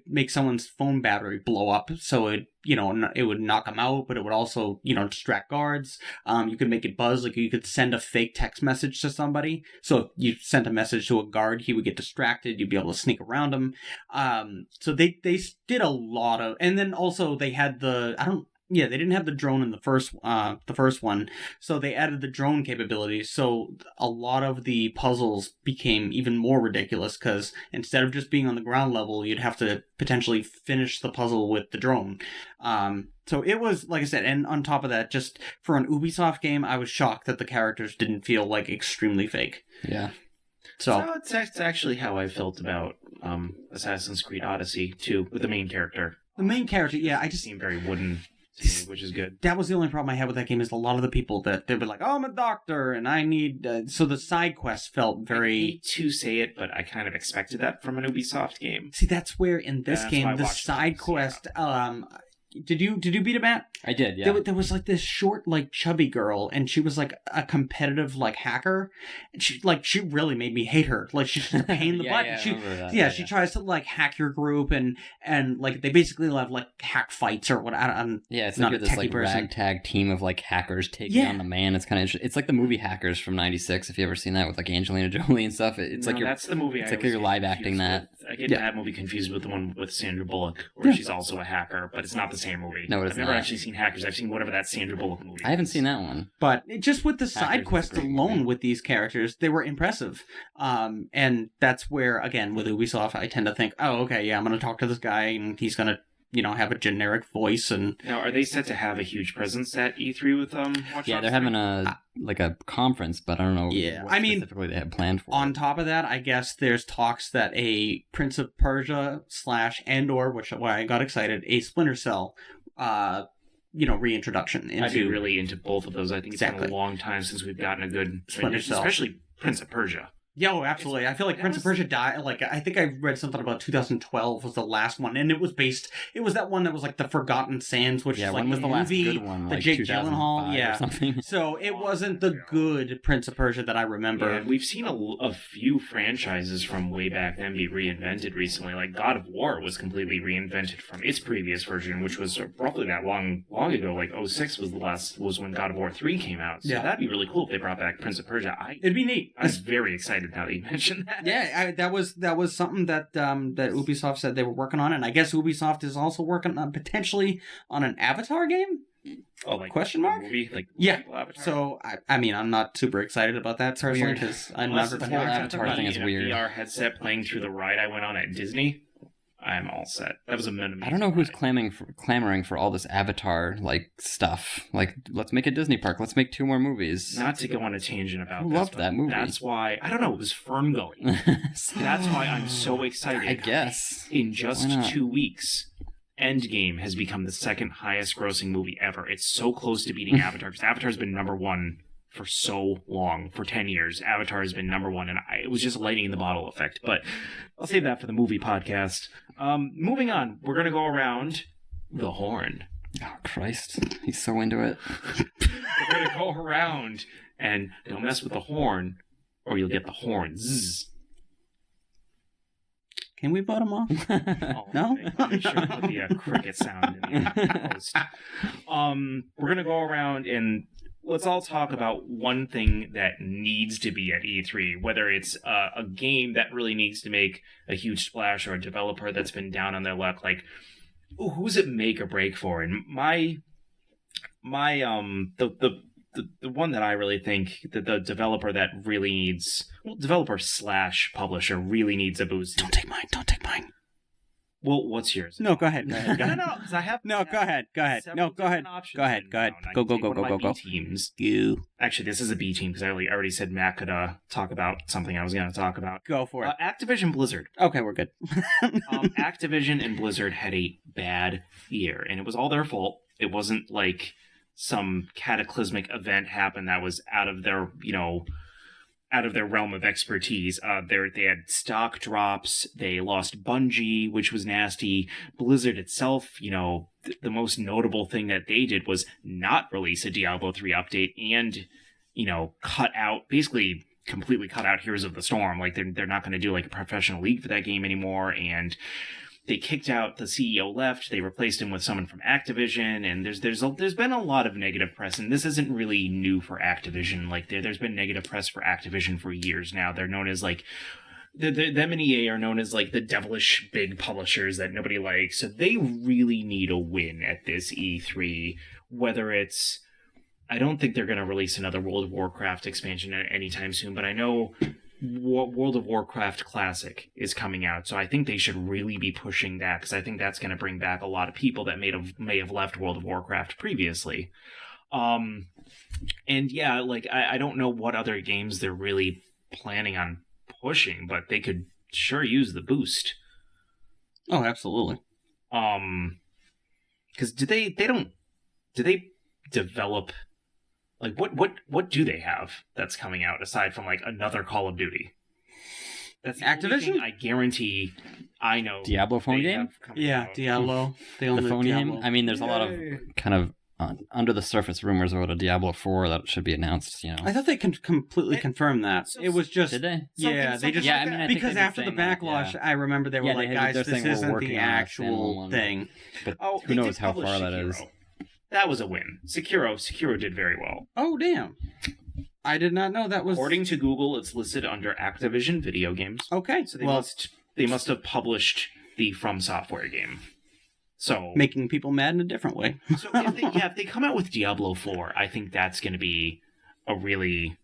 make someone's phone battery blow up, so it would knock them out, but it would also, distract guards. You could make it buzz. Like, you could send a fake text message to somebody. So if you sent a message to a guard, he would get distracted. You'd be able to sneak around him. So they did a lot of, and then also they had they didn't have the drone in the first one, so they added the drone capabilities. So a lot of the puzzles became even more ridiculous, because instead of just being on the ground level, you'd have to potentially finish the puzzle with the drone. So it was, like I said, and on top of that, just for an Ubisoft game, I was shocked that the characters didn't feel like extremely fake. Yeah. So it's actually how I felt about Assassin's Creed Odyssey too, with the main character. The main character, yeah, I just seemed very wooden to me, which is good. That was the only problem I had with that game, is a lot of the people that they were like, oh, I'm a doctor and I need. So the side quests felt very. I hate to say it, but I kind of expected that from an Ubisoft game. See, that's where in this game the side quest. Yeah. Did you beat it, Matt? I did, yeah. There was like this short, like chubby girl, and she was like a competitive like hacker, and she really made me hate her. Like, she's a pain in the butt. She tries to like hack your group, and like they basically have like hack fights or what. It's not like this like ragtag team of like hackers taking on the man. It's kind of interesting. It's like the movie Hackers from '96. If you ever seen that with like Angelina Jolie and stuff, that's the movie. It's like you're live acting that. I get that movie confused with the one with Sandra Bullock, where she's also a hacker, but it's not the same movie. No, I've never actually seen Hackers. I've seen whatever that Sandra Bullock movie. I haven't seen that one. But just with the side quest alone with these characters, they were impressive. And that's where, again, with Ubisoft, I tend to think, oh, okay, yeah, I'm going to talk to this guy, and he's going to, have a generic voice. And now, are they set to have a huge presence at E3 with Watch Yeah, they're having a conference, but I don't know what specifically they have planned for. On top of that, I guess there's talks that a Prince of Persia / and/or, why I got excited, a Splinter Cell reintroduction into. I'd be really into both of those. I think it's been a long time since we've gotten a good Splinter Cell, especially Prince of Persia. Yeah, absolutely. I feel like Prince of Persia died. Like, I think I read something about 2012 was the last one, and it was that one that was like the Forgotten Sands, which is like was the last movie, good one, the like Jake Gyllenhaal, or something. So it wasn't the good Prince of Persia that I remember. Yeah, we've seen a few franchises from way back then be reinvented recently. Like God of War was completely reinvented from its previous version, which was roughly that long ago. Like 2006 was when God of War 3 came out. So that'd be really cool if they brought back Prince of Persia. It'd be neat. I was very excited now that you mentioned that. Yeah, that was something that Ubisoft said they were working on, and I guess Ubisoft is also working on potentially on an Avatar game. Oh, like question mark? Movie, like Avatar. So I mean, I'm not super excited about that personally, because I'm not the whole Avatar thing is weird. VR headset playing through the ride I went on at Disney. I'm all set. That was a minimum. I don't know who's clamoring for all this Avatar stuff. Like, let's make a Disney park. Let's make 2 more movies. Not to go on a tangent about this. Loved that movie. That's why I don't know. It was Fern going. That's why I'm so excited. I guess in just 2 weeks, Endgame has become the second highest grossing movie ever. It's so close to beating Avatar, because Avatar's been number 1 for so long, for 10 years. Avatar has been number 1, and it was just lightning in the bottle effect. But I'll save that for the movie podcast. Moving on, we're going to go around the horn. Oh, Christ. He's so into it. We're going to go around, and don't mess with the horn, or you'll get the horns. Can we vote him off? No? I'm sure put the cricket sound in the post. We're going to go around and let's all talk about one thing that needs to be at E3, whether it's a game that really needs to make a huge splash, or a developer that's been down on their luck. Like, who's it make or break for? And the one that I really think that the developer that really needs, developer / publisher really needs a boost. Don't take mine. Well, what's yours? No, go ahead. Go ahead. Go No, ahead. no, 'cause I have. No, go ahead. Go ahead. several No, go ahead. different options Go ahead. written Go ahead. down. I Go, can go, take go, one go, of go, my go. B teams. You Actually, this is a B team because I already said Matt could talk about something I was going to talk about. go for it. Activision Blizzard. Okay, we're good. Activision and Blizzard had a bad year, and it was all their fault. It wasn't like some cataclysmic event happened that was out of their realm of expertise. They had stock drops. They lost Bungie, which was nasty. Blizzard itself, the most notable thing that they did was not release a Diablo 3 update and, basically completely cut out Heroes of the Storm. Like they're not going to do like a professional league for that game anymore. And they kicked out the CEO left. They replaced him with someone from Activision, and there's been a lot of negative press, and this isn't really new for Activision. Like there's been negative press for Activision for years now. They're known as like them and EA are known as like the devilish big publishers that nobody likes. So they really need a win at this E3. Whether it's, I don't think they're going to release another World of Warcraft expansion anytime soon, but I know World of Warcraft Classic is coming out, so I think they should really be pushing that, because I think that's going to bring back a lot of people that may have left World of Warcraft previously. And yeah, like I don't know what other games they're really planning on pushing, but they could sure use the boost. Oh, absolutely. Because do they develop? Like, what do they have that's coming out aside from, like, another Call of Duty? That's the only Activision? thing I guarantee I know. Diablo phone they game? have coming Yeah, out. Diablo. They own The phone Diablo. game? I mean, there's a lot of kind of under the surface rumors about a Diablo 4 that should be announced, I thought they completely confirmed that. So- it was just... Did they? Yeah, they just... Yeah, I mean, I think because they've been after the saying that, backlash, yeah. I remember they were Yeah, like, they're guys, this saying we're isn't the working on a standalone actual one. thing. But Oh, who they knows did how publish far that Sekiro. is. That was a win. Sekiro did very well. Oh, damn. I did not know that was... According to Google, it's listed under Activision Video Games. Okay, So they must have published the From Software game. So making people mad in a different way. So if they come out with Diablo 4, I think that's going to be a really,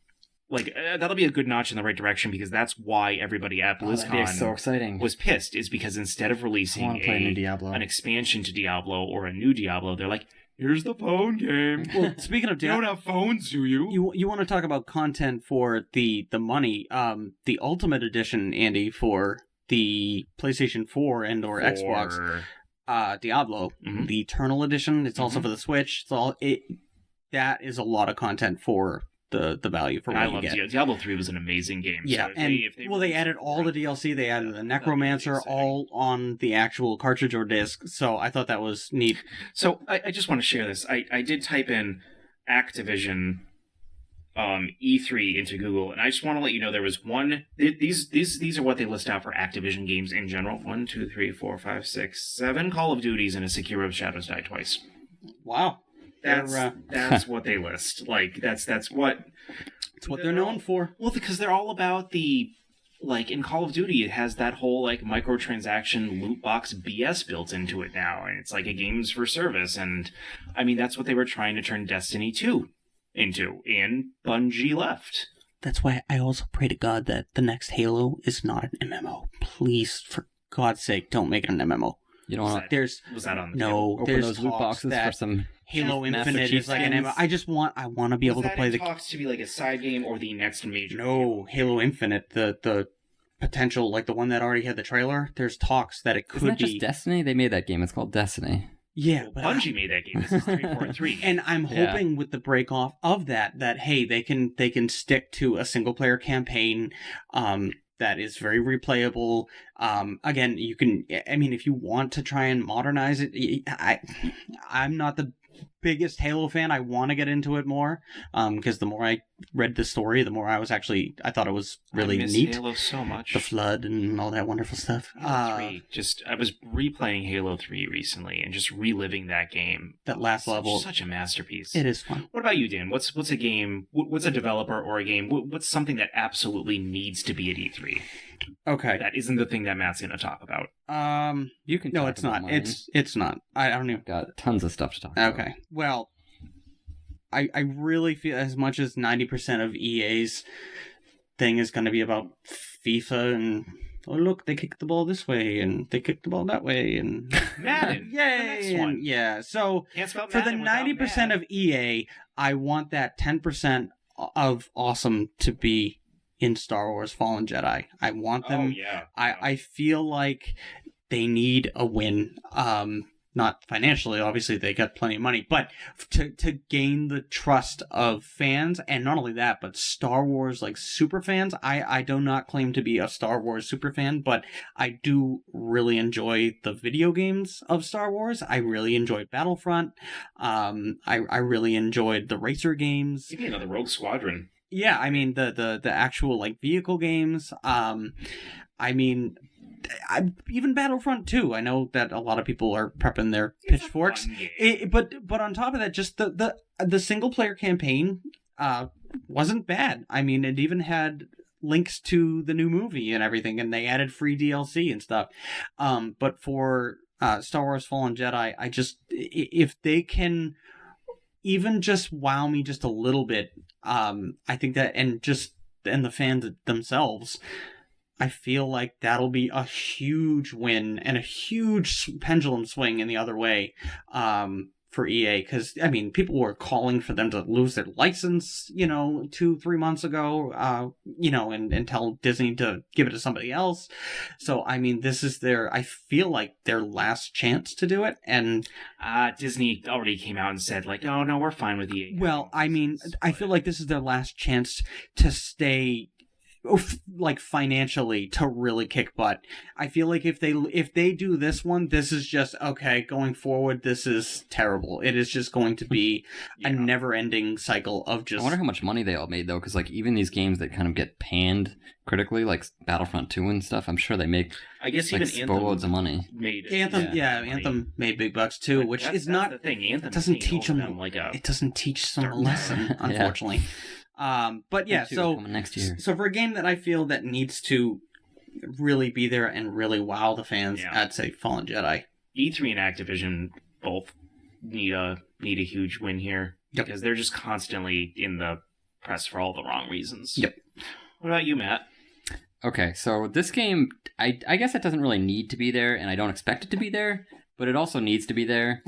that'll be a good notch in the right direction, because that's why everybody at That'd be so BlizzCon exciting. was pissed, is because instead of I releasing want to play a new Diablo. an expansion to Diablo or a new Diablo, they're like, here's the phone game. Well, speaking of You don't Diablo... have phones, do you? You want to talk about content for the money? The Ultimate Edition, Andy, for the PlayStation 4 and or Xbox, Diablo, Mhm. the Eternal Edition. It's also Mhm. for the Switch. That is a lot of content for the value for And what I you love get. Diablo 3 was an amazing game. Yeah, so and if they they release added it all the for- DLC. They added the that'd be Necromancer exciting. all on the actual cartridge or disc. So I thought that was neat. So I just want to share this. I did type in Activision E3 into Google, and I just want to let you know there was one. These are what they list out for Activision games in general: 1, 2, 3, 4, 5, 6, 7 Call of Duties and a Sekiro Shadows Die Twice. Wow, That's what they list. Like that's what it's what they're known for. Well, because they're all about the. Like, in Call of Duty, it has that whole, like, microtransaction loot box BS built into it now, and it's like a games for service, and, I mean, that's what they were trying to turn Destiny 2 into, and Bungie left. That's why I also pray to God that the next Halo is not an MMO. Please, for God's sake, don't make it an MMO. You don't want to There's Was that on the no, open there's those loot talks boxes that for some Halo Master Infinite Chief is like an skins? MMO. I want to be able to play the. talks to be like a side game or the next major No, Halo Infinite, the potential, like the one that already had the trailer. There's talks that it could Isn't that be. just Destiny? They made that game. It's called Destiny. Yeah, Well, but Bungie made that game. This is 3, 4, and 3. and I'm Yeah. hoping with the break off of that hey, they can stick to a single player campaign that is very replayable. Again, you can, I mean, if you want to try and modernize it, I'm not the biggest Halo fan. I want to get into it more because the more I read the story, the more I thought it was really I miss neat. Halo so much. The flood and all that wonderful stuff. Halo 3. I was replaying Halo 3 recently and just reliving that game. That last level. Such a masterpiece. It is fun. What about you, Dan? What's a game? What's a developer or a game? What's something that absolutely needs to be at E3? Okay. That isn't the thing that Matt's going to talk about. You can. No, talk it's about not. mine. It's not. I don't even. Got tons of stuff to talk about. Okay. Well, I really feel as much as 90% of EA's thing is going to be about FIFA and oh look, they kicked the ball this way and they kicked the ball that way and Madden. yay! The next one. Yeah. So Can't spell for the Madden without 90% Mad. of EA, I want that 10% of awesome to be in Star Wars Fallen Jedi. I want them. Oh yeah. I feel like they need a win. Not financially, obviously they got plenty of money, but to gain the trust of fans, and not only that, but Star Wars like super fans. I do not claim to be a Star Wars super fan, but I do really enjoy the video games of Star Wars. I really enjoyed Battlefront. I really enjoyed the racer games. Give me another Rogue Squadron. Yeah, I mean the actual like vehicle games. I mean, even Battlefront 2. I know that a lot of people are prepping their pitchforks. But on top of that, just the single player campaign wasn't bad. I mean, it even had links to the new movie and everything, and they added free DLC and stuff. But for Star Wars Fallen Jedi, I just, if they can even just wow me just a little bit, I think that, and the fans themselves, I feel like that'll be a huge win and a huge pendulum swing in the other way for EA. Because, I mean, people were calling for them to lose their license, 2-3 months ago, and tell Disney to give it to somebody else. So, I mean, this is I feel like their last chance to do it. And Disney already came out and said, like, oh, no, we're fine with EA. Well, I mean, I feel like this is their last chance to stay, like, financially, to really kick butt. I feel like if they do this one, this is just, okay, going forward, this is terrible. It is just going to be a never-ending cycle of just... I wonder how much money they all made, though, because, like, even these games that kind of get panned critically, like Battlefront 2 and stuff, I'm sure they make, I guess, like, even boatloads of money. Anthem made big bucks, too, But which that's is not... the thing. Anthem doesn't teach them like it doesn't teach them a lesson, unfortunately. But yeah, so next year. So for a game that I feel that needs to really be there and really wow the fans, I'd say Fallen Jedi. E3 and Activision both need a huge win here because they're just constantly in the press for all the wrong reasons. Yep. What about you, Matt? Okay, so this game, I guess it doesn't really need to be there, and I don't expect it to be there, but it also needs to be there.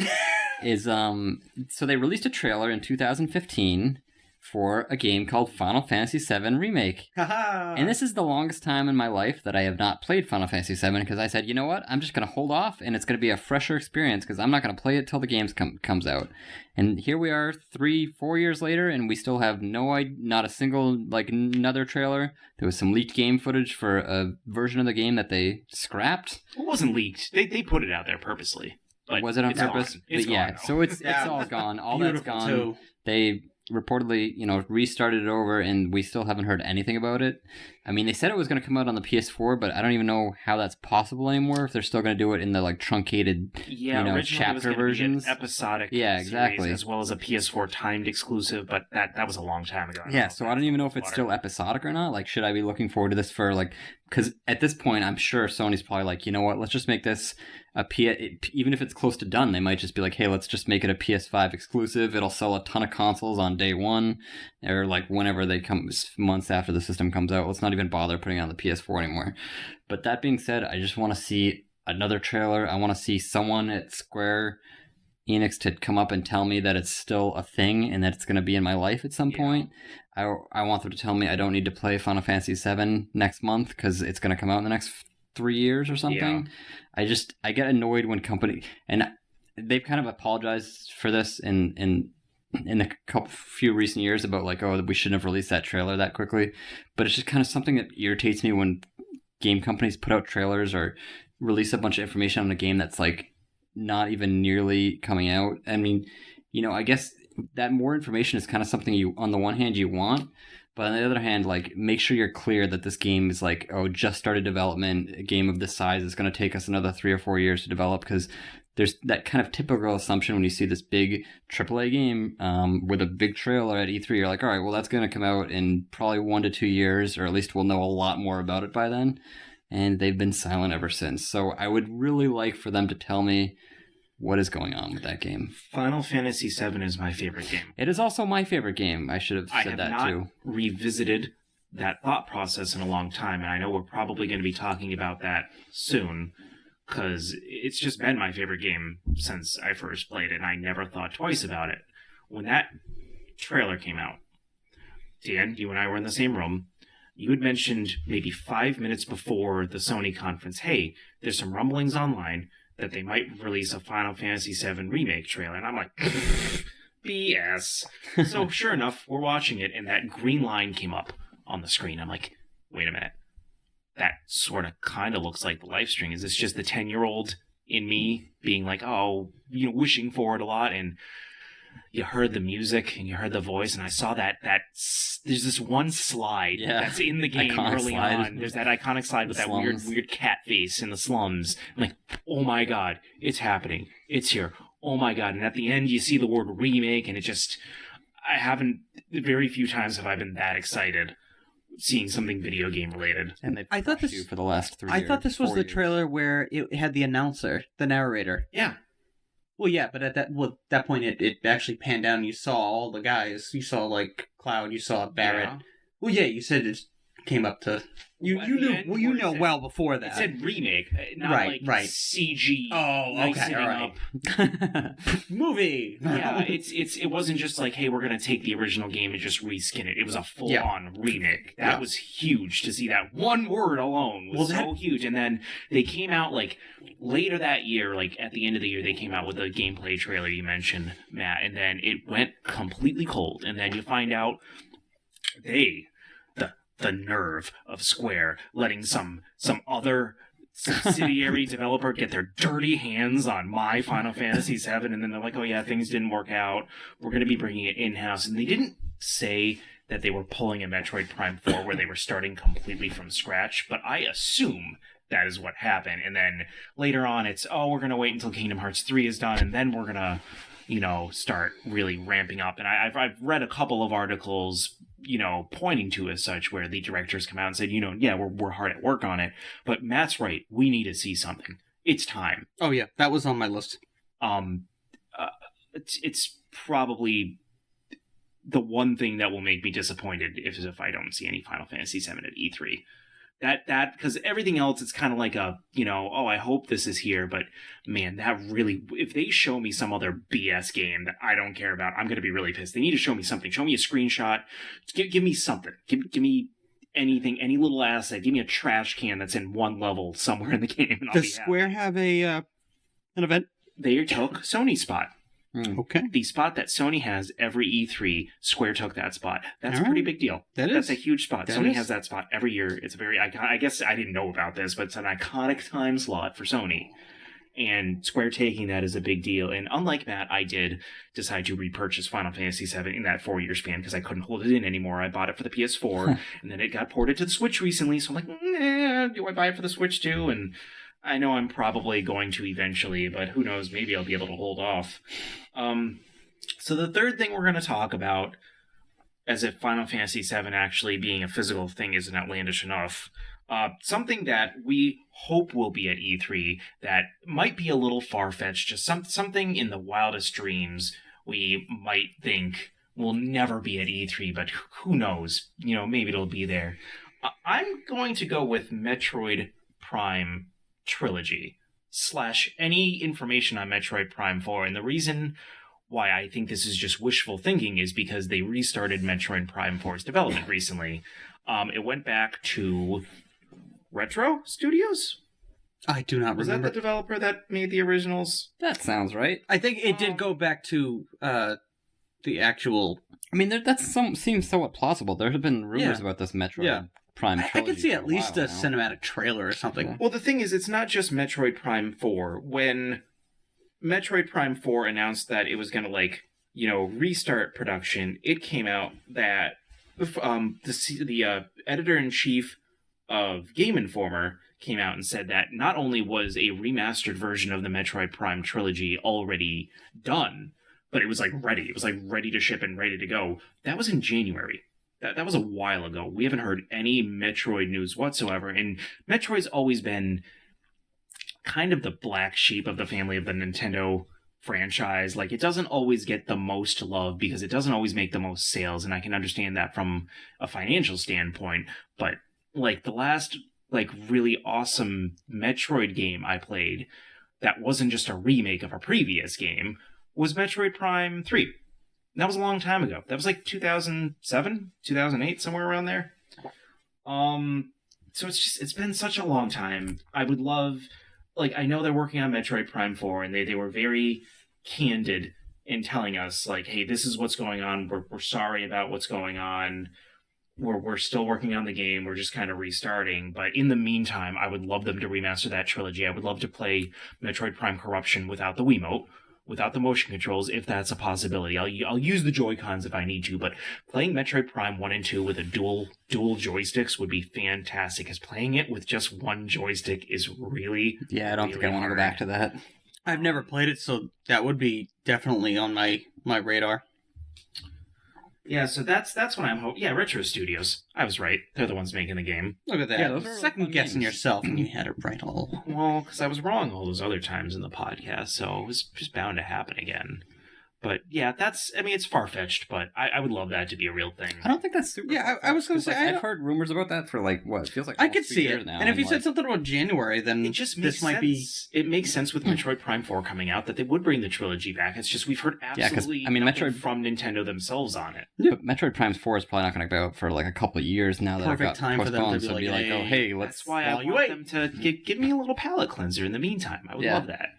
So they released a trailer in 2015 for a game called Final Fantasy VII Remake. And this is the longest time in my life that I have not played Final Fantasy VII because I said, you know what, I'm just going to hold off and it's going to be a fresher experience because I'm not going to play it till the game comes out. And here we are 3-4 years later and we still have not a single, like, another trailer. There was some leaked game footage for a version of the game that they scrapped. It wasn't leaked. They put it out there purposely. Like, was it on purpose? Gone. It's yeah, gone so it's all gone. All that's gone. Too. They reportedly, restarted it over, and we still haven't heard anything about it. I mean, they said it was going to come out on the PS4, but I don't even know how that's possible anymore. If they're still going to do it in the like truncated, chapter versions, be an episodic, exactly, series, as well as a PS4 timed exclusive. But that was a long time ago. So I don't even know if it's still episodic or not. Like, should I be looking forward to this for like? Because at this point, I'm sure Sony's probably like, you know what? Let's just make this even if it's close to done, they might just be like, hey, let's just make it a PS5 exclusive. It'll sell a ton of consoles on day one, or like whenever they come, months after the system comes out. Let's not even bother putting it on the PS4 anymore. But that being said, I just want to see another trailer. I want to see someone at Square Enix to come up and tell me that it's still a thing and that it's going to be in my life at some point. I want them to tell me I don't need to play Final Fantasy VII next month because it's going to come out in the next 3 years or something. I get annoyed when company, and they've kind of apologized for this in the few recent years about like, oh, we shouldn't have released that trailer that quickly. But it's just kind of something that irritates me when game companies put out trailers or release a bunch of information on a game that's like not even nearly coming out. I mean, I guess that more information is kind of something you, on the one hand, you want, but on the other hand, like, make sure you're clear that this game is like, oh, just started development. A game of this size is going to take us another 3 or 4 years to develop, because there's that kind of typical assumption when you see this big AAA game with a big trailer at E3. You're like, all right, well, that's going to come out in probably 1 to 2 years, or at least we'll know a lot more about it by then. And they've been silent ever since. So I would really like for them to tell me what is going on with that game. Final Fantasy VII is my favorite game. It is also my favorite game. I should have said that too. I have not revisited that thought process in a long time, and I know we're probably going to be talking about that soon, because it's just been my favorite game since I first played it, and I never thought twice about it. When that trailer came out, Dan, you and I were in the same room. You had mentioned maybe 5 minutes before the Sony conference, hey, there's some rumblings online that they might release a Final Fantasy VII Remake trailer. And I'm like, BS. So sure enough, we're watching it, and that green line came up on the screen. I'm like, wait a minute. That sort of kind of looks like the live stream. Is this just the 10-year-old in me being like, oh, wishing for it a lot? And you heard the music and you heard the voice, and I saw that there's this one slide that's in the game iconic early slide. on. There's that iconic slide with that weird cat face in the slums. I'm like, oh my god, it's happening. It's here. Oh my god. And at the end you see the word remake, and very few times have I been that excited seeing something video game related. And I thought this for the last 3 years. I thought this was 4 the years. trailer where it had the announcer, the narrator. Yeah. Well, yeah, but at that point, it actually panned down. And you saw all the guys. You saw like Cloud. You saw Barrett. Yeah. Well, yeah, you said it came up to you. You knew. Well, you know well before that. It said remake, not Right. CG. Oh, okay, all right. Movie. Yeah, it wasn't just like, hey, we're gonna take the original game and just reskin it. It was a full-on remake. That was huge to see. That one word alone was so huge. And then they came out like later that year, like at the end of the year, they came out with the gameplay trailer you mentioned, Matt, and then it went completely cold. And then you find out the nerve of Square letting some other subsidiary developer get their dirty hands on my Final Fantasy VII, and then they're like, oh yeah, things didn't work out. We're going to be bringing it in-house. And they didn't say that they were pulling a Metroid Prime 4 where they were starting completely from scratch, but I assume that is what happened. And then later on, it's, we're going to wait until Kingdom Hearts 3 is done, and then we're going to, start really ramping up. And I've read a couple of articles, pointing to as such, where the directors come out and said, we're hard at work on it. But Matt's right. We need to see something. It's time. Oh, yeah. That was on my list. It's probably the one thing that will make me disappointed if I don't see any Final Fantasy VII at E3. That because everything else, it's kind of like I hope this is here, but man, that really, if they show me some other BS game that I don't care about, I'm going to be really pissed. They need to show me something. Show me a screenshot. Give me something. Give me anything, any little asset. Give me a trash can that's in one level somewhere in the game. And Does Square have an event? They took Sony's spot. Okay. The spot that Sony has every E3, Square took that spot. That's a pretty big deal. That's a huge spot. Sony has that spot every year. It's a very iconic. I guess I didn't know about this, but it's an iconic time slot for Sony. And Square taking that is a big deal. And unlike Matt, I did decide to repurchase Final Fantasy VII in that 4-year span because I couldn't hold it in anymore. I bought it for the PS4, and then it got ported to the Switch recently, so I'm like, do I buy it for the Switch too? And I know I'm probably going to eventually, but who knows, maybe I'll be able to hold off. So the third thing we're going to talk about, as if Final Fantasy VII actually being a physical thing isn't outlandish enough, something that we hope will be at E3 that might be a little far-fetched, just something in the wildest dreams we might think will never be at E3, but who knows, maybe it'll be there. I'm going to go with Metroid Prime Trilogy / any information on Metroid Prime 4, and the reason why I think this is just wishful thinking is because they restarted Metroid Prime 4's development recently. It went back to Retro Studios? I do not Was remember. that the developer that made the originals? That sounds right. I think it did go back to the actual... I mean, that seems somewhat plausible. There have been rumors about this Metroid Prime I trilogy could see for at least a while now. cinematic trailer or something. Well, the thing is, it's not just Metroid Prime 4. When Metroid Prime 4 announced that it was going to, restart production, it came out that the editor-in-chief of Game Informer came out and said that not only was a remastered version of the Metroid Prime trilogy already done, but it was ready. It was ready to ship and ready to go. That was in January. That was a while ago. We haven't heard any Metroid news whatsoever, and Metroid's always been kind of the black sheep of the family of the Nintendo franchise. Like, it doesn't always get the most love because it doesn't always make the most sales, and I can understand that from a financial standpoint. But like the last like really awesome Metroid game I played that wasn't just a remake of a previous game was Metroid Prime 3. That was a long time ago. That was like 2007, 2008, somewhere around there. So it's been such a long time. I would love, like, I know they're working on Metroid Prime 4, and they were very candid in telling us, like, hey, this is what's going on. We're sorry about what's going on. We're still working on the game. We're just kind of restarting. But in the meantime, I would love them to remaster that trilogy. I would love to play Metroid Prime Corruption without the Wiimote, without the motion controls, if that's a possibility. I'll use the Joy-Cons if I need to, but playing Metroid Prime 1 and 2 with a dual joysticks would be fantastic, because playing it with just one joystick is really, Yeah, I don't think I want to go back to that. I've never played it, so that would be definitely on my radar. Yeah, so that's what I'm hoping. Yeah, Retro Studios. I was right. They're the ones making the game. Look at that. Yeah, those are second fun guessing games. yourself, and you had it right all. Well, because I was wrong all those other times in the podcast, so it was just bound to happen again. But yeah, it's far-fetched, but I would love that to be a real thing. I don't think that's super. Yeah, I was going to say, I've heard rumors about that for like what it feels like. I almost could 2 see years it. now, And if you said like, something about January, then It just makes this might sense. It makes sense with Metroid Prime 4 coming out that they would bring the trilogy back. It's just we've heard Yeah, 'cause, absolutely I mean, nothing Metroid- from Nintendo themselves on it. But Metroid Prime 4 is probably not going to go out for like a couple of years now that it Perfect got time for them to postponed. be So like, be like, oh hey, hey, let's. That's why I while you want wait. them to give me a little palate cleanser in the meantime. I would Yeah. love that.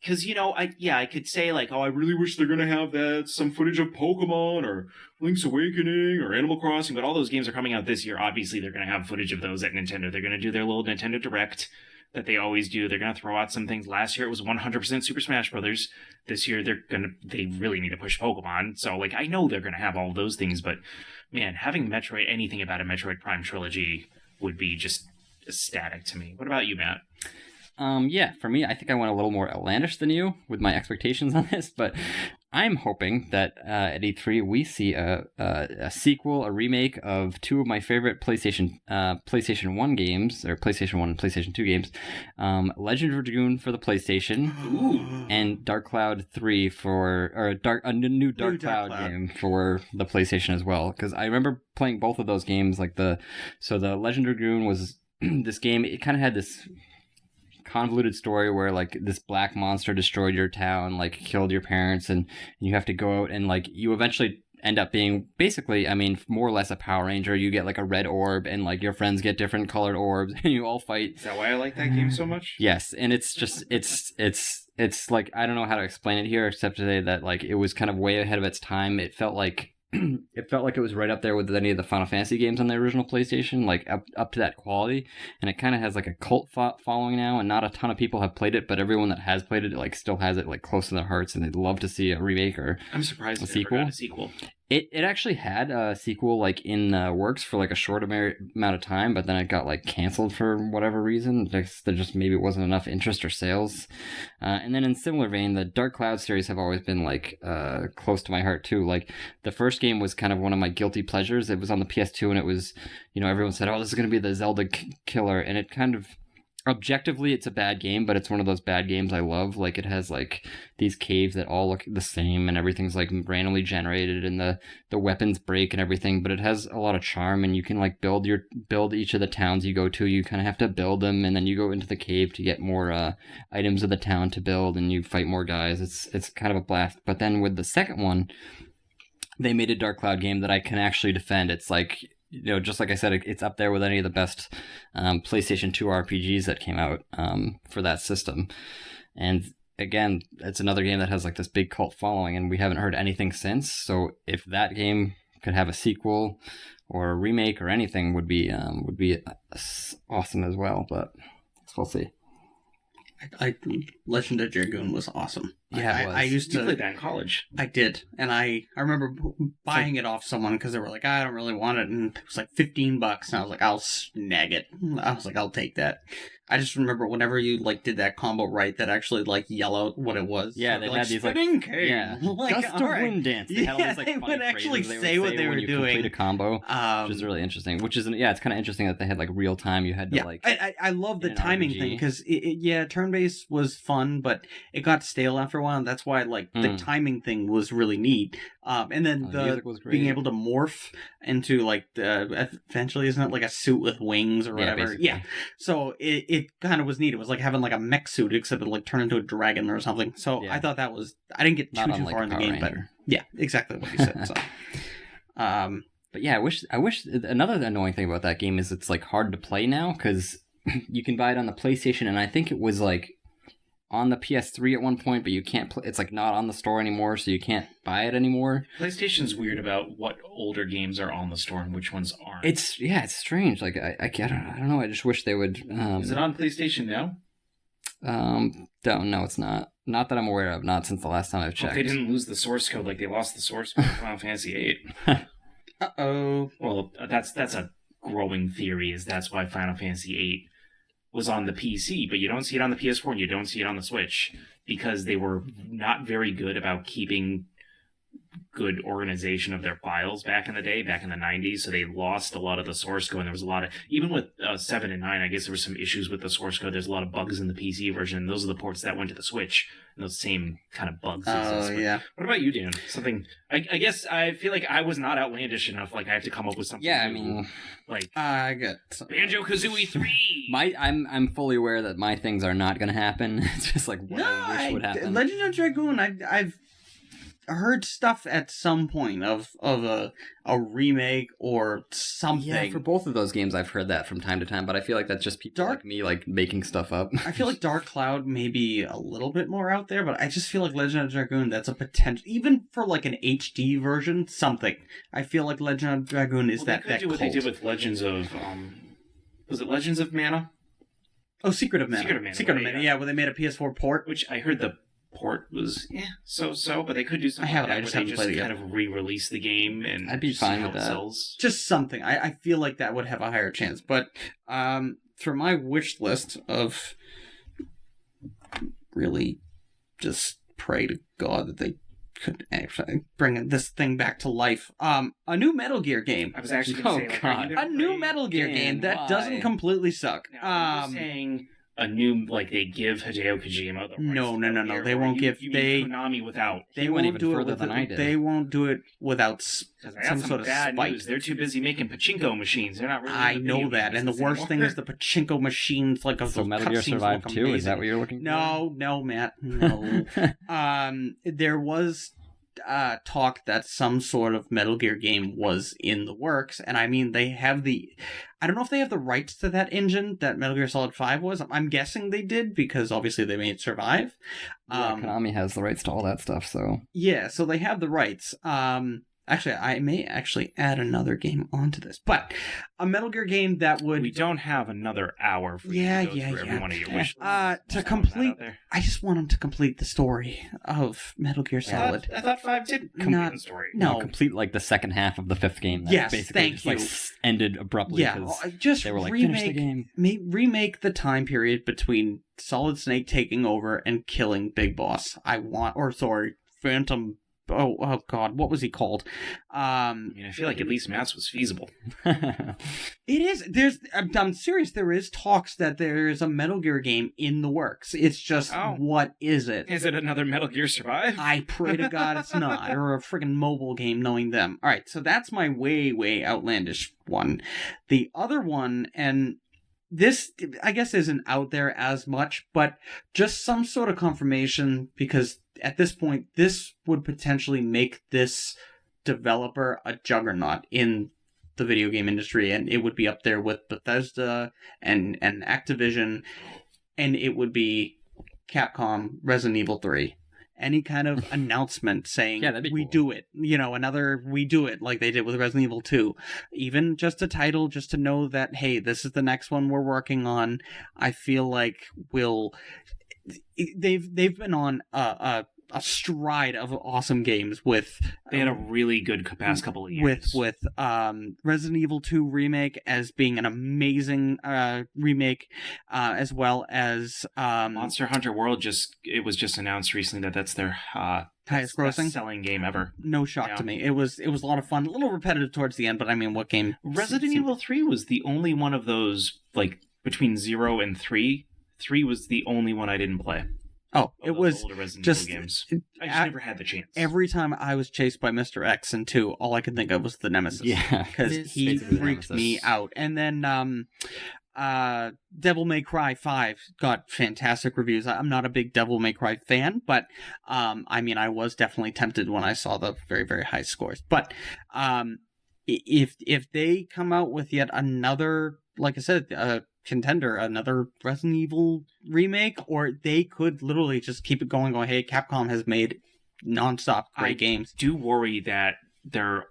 Because, I could say, like, oh, I really wish they're going to have some footage of Pokemon or Link's Awakening or Animal Crossing, but all those games are coming out this year. Obviously, they're going to have footage of those at Nintendo. They're going to do their little Nintendo Direct that they always do. They're going to throw out some things. Last year, it was 100% Super Smash Brothers. This year, they really need to push Pokemon. So, like, I know they're going to have all of those things, but, man, having anything about a Metroid Prime trilogy would be just ecstatic to me. What about you, Matt? Yeah, for me, I think I went a little more outlandish than you with my expectations on this, but I'm hoping that at E3 we see a sequel, a remake of two of my favorite PlayStation 1 games, or PlayStation 1 and PlayStation 2 games, Legend of Dragoon for the PlayStation, Ooh. and Dark Cloud 3 a new Dark Cloud game for the PlayStation as well. Because I remember playing both of those games. The Legend of Dragoon was this game. It kind of had this convoluted story where like this black monster destroyed your town, like killed your parents, and you have to go out and like you eventually end up being basically, I mean, more or less a Power Ranger. You get like a red orb, and like your friends get different colored orbs, and you all fight. Is that why I like that game so much? Yes, and it's just it's like, I don't know how to explain it here except to say that like it was kind of way ahead of its time. It felt like it was right up there with any of the Final Fantasy games on the original PlayStation, like up to that quality. And it kind of has like a cult following now, and not a ton of people have played it, but everyone that has played it like still has it like close to their hearts, and they'd love to see a remake or I'm surprised a they never sequel. got a sequel. It actually had a sequel like in the works for like a short amount of time, but then it got like canceled for whatever reason. There just maybe wasn't enough interest or sales. And then in similar vein, the Dark Cloud series have always been like close to my heart too. Like the first game was kind of one of my guilty pleasures. It was on the PS2, and it was, everyone said, oh, this is going to be the Zelda killer, and it kind of, objectively, it's a bad game, but it's one of those bad games I love. Like it has like these caves that all look the same, and everything's like randomly generated, and the weapons break and everything, but it has a lot of charm, and you can like build each of the towns you go to. You kind of have to build them, and then you go into the cave to get more items of the town to build, and you fight more guys. It's kind of a blast. But then with the second one, they made a Dark Cloud game that I can actually defend. It's like, just like I said, it's up there with any of the best PlayStation 2 RPGs that came out for that system. And again, it's another game that has like this big cult following, and we haven't heard anything since. So if that game could have a sequel or a remake or anything, would be awesome as well. But we'll see. Legend of Dragoon was awesome. Yeah, it was. I used You to. played that in college. I did, and I remember buying it off someone because they were like, I don't really want it, and it was like $15, and I was like, I'll snag it. I was like, I'll take that. I just remember whenever you like did that combo right, that actually like yell out what it was. Yeah, So, they like, had these like spinning king. yeah, Like, gust of all right. wind dance. They had all these like they funny would actually phrases say what they when were you doing. complete a combo, which is really interesting. Which is yeah, it's kind of interesting that they had like real time. You had to like. I love the in an timing RPG. thing because yeah, turn based was fun, but it got stale after a while. And that's why like the timing thing was really neat. And then the music was great. being able to morph into like eventually isn't it like a suit with wings or whatever? basically. Yeah. So it kind of was neat. It was like having like a mech suit except it like turned into a dragon or something. So Yeah. I thought that was I didn't get Not too unlike far in the Power game, Ranger. but yeah, exactly what you said. So. But yeah, I wish another annoying thing about that game is it's like hard to play now because you can buy it on the PlayStation and I think it was like on the PS3 at one point, but you can't play. It's like not on the store anymore, so you can't buy it anymore. PlayStation's weird about what older games are on the store and which ones aren't. It's strange. Like I don't know. I just wish they would. Is it on PlayStation now? No, it's not. Not that I'm aware of. Not since the last time I've checked. Well, they didn't lose the source code like they lost the source code in Final Fantasy VIII. Uh-oh. Well, that's a growing theory. Is that's why Final Fantasy VIII was on the PC, but you don't see it on the PS4 and you don't see it on the Switch because they were not very good about keeping good organization of their files back in the day, back in the 90s, so they lost a lot of the source code, and there was a lot of, even with 7 and 9, I guess there were some issues with the source code. There's a lot of bugs in the PC version, and those are the ports that went to the Switch, and those same kind of bugs exist. But Yeah. what about you, Dan? Something, I guess I feel like I was not outlandish enough, like I have to come up with something Yeah, I new. mean, like, I get Banjo-Kazooie 3! I'm fully aware that my things are not going to happen. It's just like what I wish would happen. Legend of Dragoon, I've heard stuff at some point of a remake or something. Yeah, for both of those games, I've heard that from time to time, but I feel like that's just people like me, like making stuff up. I feel like Dark Cloud may be a little bit more out there, but I just feel like Legend of Dragoon, that's a potential, even for like an HD version, something. I feel like Legend of Dragoon is that they could do what they did with Legends of, was it Legends of Mana? Oh, Secret of Mana. Secret of Mana, yeah, where they made a PS4 port. Which I heard the port was so, but they could do something like that, I just where haven't they played it just yet. kind of re-release the game and I'd be see fine how with it that. sells. Just something. I feel like that would have a higher chance. But for my wish list of really just pray to God that they could actually bring this thing back to life. A new Metal Gear game. I was actually going to say, God. A new Metal Gear game that doesn't completely suck. Now, are you saying a new, like they give Hideo Kojima the rights No. to Metal Gear, They or won't give. you They mean Konami without. He went even further than I did. They won't do it without Because I got some sort of bad spite. news. They're too busy making pachinko machines. They're not really. I into know video that, games and the worst thing anymore. is the pachinko machines, like of So those Metal Gear cutscenes Survive look 2, is that amazing. what you're looking for? No, Matt, no. There was talk that some sort of Metal Gear game was in the works, and I mean they have I don't know if they have the rights to that engine that Metal Gear Solid 5 was. I'm guessing they did because obviously they made Survive. Yeah, Konami has the rights to all that stuff, so... Yeah, so they have the rights. Actually, I may actually add another game onto this, but a Metal Gear game that would... We don't have another hour for you to go through every one of your wishes. To complete... I just want them to complete the story of Metal Gear Solid. I thought 5 did complete the story. No. Complete, like, the second half of the fifth game. That Yes, basically thank just, you. like, ended abruptly. Yeah, because just they were like, finish the game. Remake the time period between Solid Snake taking over and killing Big Boss. Phantom... Oh God, what was he called? I mean, I feel like at least Matt's was feasible. It is. I'm serious. There is talks that there is a Metal Gear game in the works. It's just, what is it? Is it another Metal Gear Survive? I pray to God it's not, or a friggin' mobile game. Knowing them. All right, so that's my way outlandish one. The other one, and this I guess isn't out there as much, but just some sort of confirmation because at this point, this would potentially make this developer a juggernaut in the video game industry, and it would be up there with Bethesda and Activision, and it would be Capcom Resident Evil 3. Any kind of announcement saying, that'd be we cool. do it, we do it, like they did with Resident Evil 2. Even just a title, just to know that, hey, this is the next one we're working on. I feel like they've been on a a stride of awesome games with. They had a really good past couple of years. With Resident Evil 2 remake as being an amazing remake, as well as Monster Hunter World it was just announced recently that that's their highest grossing selling game ever. No shock to me. It was a lot of fun, a little repetitive towards the end, but I mean, what game? Resident Evil 3 was the only one of those, like between 0 and 3. 3 was the only one I didn't play. Oh, it was older Resident just Evil games. I just never had the chance. Every time I was chased by Mr. X in 2, all I could think of was the Nemesis. Yeah, because he freaked me out. And then Devil May Cry 5 got fantastic reviews. I'm not a big Devil May Cry fan, but I mean, I was definitely tempted when I saw the very, very high scores. But if they come out with yet another, like I said, contender, another Resident Evil remake, or they could literally just keep it going, hey, Capcom has made nonstop great games. I do worry that they're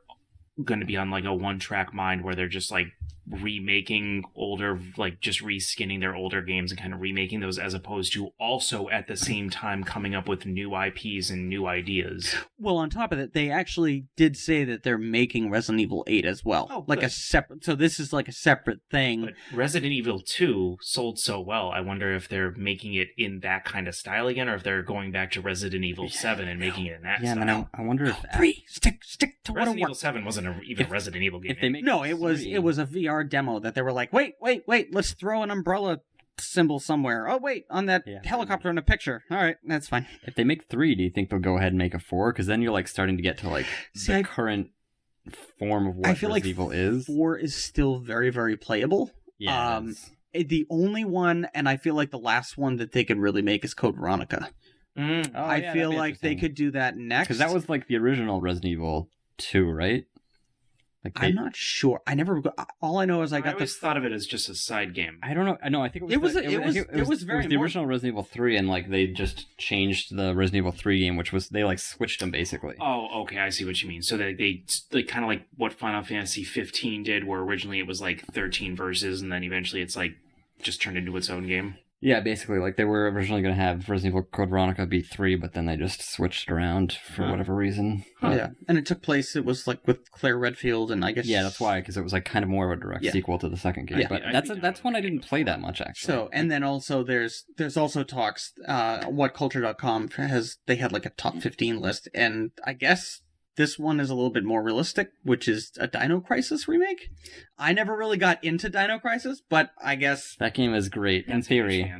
going to be on like a one-track mind where they're just like remaking older, like just reskinning their older games and kind of remaking those, as opposed to also at the same time coming up with new IPs and new ideas. Well, on top of that, they actually did say that they're making Resident Evil 8 as well. Oh, like good. a separate, so this is like a separate thing. But Resident Evil 2 sold so well, I wonder if they're making it in that kind of style again, or if they're going back to Resident Evil 7 and making it in that style. Man, I wonder if 3, stick to what Resident Evil 7 wasn't even a Resident Evil game. if they make No, it was a VR demo that they were like, wait, let's throw an umbrella symbol somewhere. Oh, wait, on that helicopter in a picture. All right, that's fine. If they make 3, do you think they'll go ahead and make a 4? Because then you're like starting to get to like the current form of what I feel Resident like Evil is. 4 is still very, very playable. Yeah. The only one, and I feel like the last one that they could really make is Code Veronica. I feel like they could do that next. Because that was like the original Resident Evil 2, right? Like I'm not sure. I never. All I know is I always thought of it as just a side game. I don't know. No, I think it was the original Resident Evil 3, and like they just changed the Resident Evil 3 game, which was they like switched them basically. Oh, okay, I see what you mean. So they kind of like what Final Fantasy 15 did, where originally it was like 13 verses, and then eventually it's like just turned into its own game. Yeah, basically, like they were originally going to have Resident Evil Code Veronica be 3, but then they just switched around for whatever reason. Yeah, and it took place. It was like with Claire Redfield, and I guess that's why, because it was like kind of more of a direct sequel to the second game. But that's one I didn't play that much actually. So, and then also there's also talks. WhatCulture.com they had like a top 15 list, and I guess this one is a little bit more realistic, which is a Dino Crisis remake. I never really got into Dino Crisis, but I guess that game is great in theory.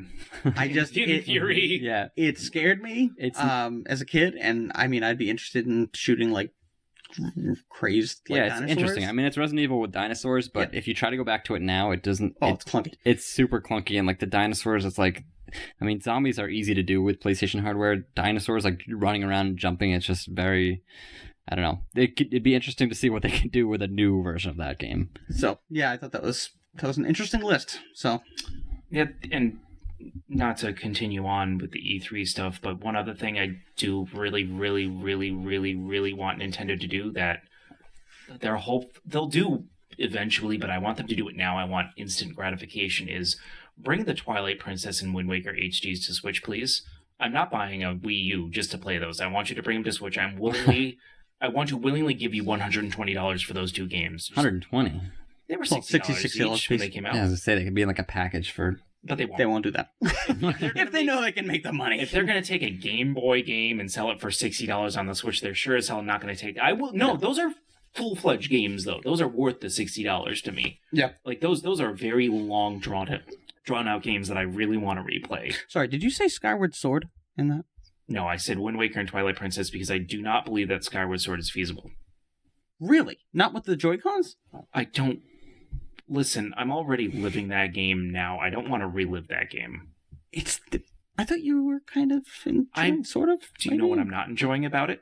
I just in theory, it scared me as a kid, and I mean, I'd be interested in shooting like crazed. Like, it's dinosaurs. Interesting. I mean, it's Resident Evil with dinosaurs, but if you try to go back to it now, it doesn't. It's clunky. It's super clunky, and like the dinosaurs, it's like. I mean, zombies are easy to do with PlayStation hardware. Dinosaurs, like running around and jumping, it's just very. I don't know. It'd be interesting to see what they can do with a new version of that game. So I thought that was an interesting list. So yeah, and not to continue on with the E3 stuff, but one other thing I do really, really, really, really, really want Nintendo to do that they'll do eventually, but I want them to do it now. I want instant gratification. Is bring the Twilight Princess and Wind Waker HDs to Switch, please. I'm not buying a Wii U just to play those. I want you to bring them to Switch. I want to willingly give you $120 for those two games. 120. They were $60 each when they came out. Yeah, I was gonna say they could be in like a package for. But they won't. They won't do that. If they know they can make the money. If they're going to take a Game Boy game and sell it for $60 on the Switch, they're sure as hell not going to take. Those are full-fledged games though. Those are worth the $60 to me. Yeah. Like those are very long drawn out games that I really want to replay. Sorry, did you say Skyward Sword in that? No, I said Wind Waker and Twilight Princess because I do not believe that Skyward Sword is feasible. Really? Not with the Joy-Cons? I don't... Listen, I'm already living that game now. I don't want to relive that game. I thought you were kind of enjoying, sort of. Do you know what I'm not enjoying about it?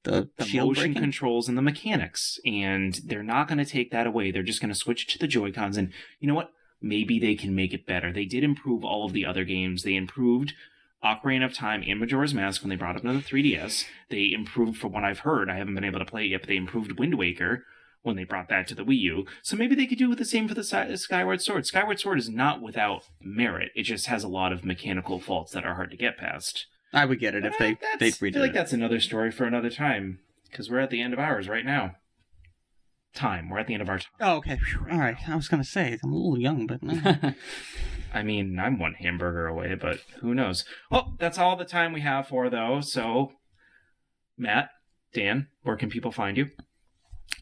The motion breaking? Controls and the mechanics. And they're not going to take that away. They're just going to switch to the Joy-Cons. And you know what? Maybe they can make it better. They did improve all of the other games. They improved Ocarina of Time and Majora's Mask when they brought up another 3DS. They improved, from what I've heard, I haven't been able to play it yet, but they improved Wind Waker when they brought that to the Wii U. So maybe they could do the same for the Skyward Sword. Skyward Sword is not without merit. It just has a lot of mechanical faults that are hard to get past. I would get it if they I redid feel like it. that's another story for another time, because we're at the end of ours right now. We're at the end of our time. Oh, okay. Phew. All right. I was going to say, I'm a little young, but... I mean, I'm one hamburger away, but who knows? Well, that's all the time we have for, though. So, Matt, Dan, where can people find you?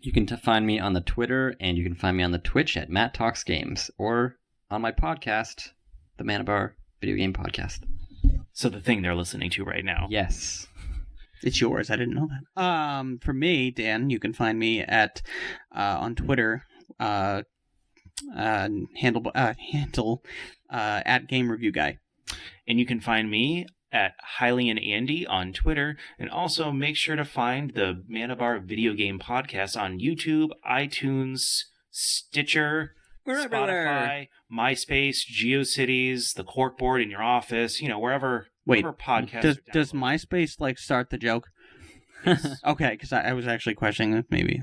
You can find me on the Twitter, and you can find me on the Twitch at Matt Talks Games, or on my podcast, the Manabar Video Game Podcast. So the thing they're listening to right now. Yes. It's yours. I didn't know that. For me, Dan, you can find me at on Twitter, handle at Game Review Guy. And you can find me at Highly and Andy on Twitter, and also make sure to find the Manabar Video Game Podcast on YouTube, iTunes, Stitcher, We're Spotify, everywhere. MySpace, GeoCities, the corkboard in your office, wherever. Wait, wherever podcasts does are downloaded. MySpace start the joke? Okay, because I was actually questioning if maybe.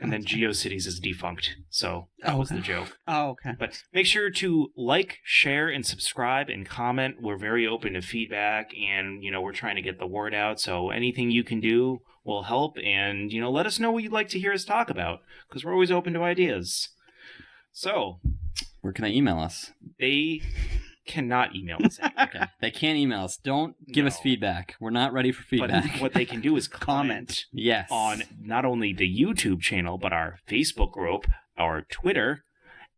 And then GeoCities is defunct, so that Oh, was okay. the joke. Oh, okay. But make sure to like, share, and subscribe and comment. We're very open to feedback, and we're trying to get the word out. So anything you can do will help, and let us know what you'd like to hear us talk about, because we're always open to ideas. So Where can they email us? they cannot email us. Okay. They can't email us. Don't give us No. feedback. We're not ready for But feedback. what they can do is comment Yes. on not only the YouTube channel, but our Facebook group, our Twitter,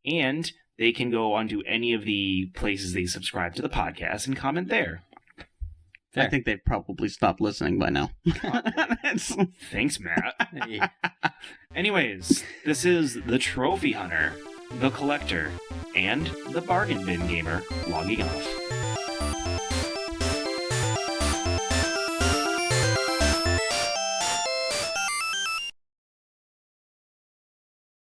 and they can go onto any of the places they subscribe to the podcast and comment there. Fair. I think they've probably stopped listening by now. Thanks, Matt. Hey. Anyways, this is the Trophy Hunter, the Collector, and the Bargain Bin Gamer logging off.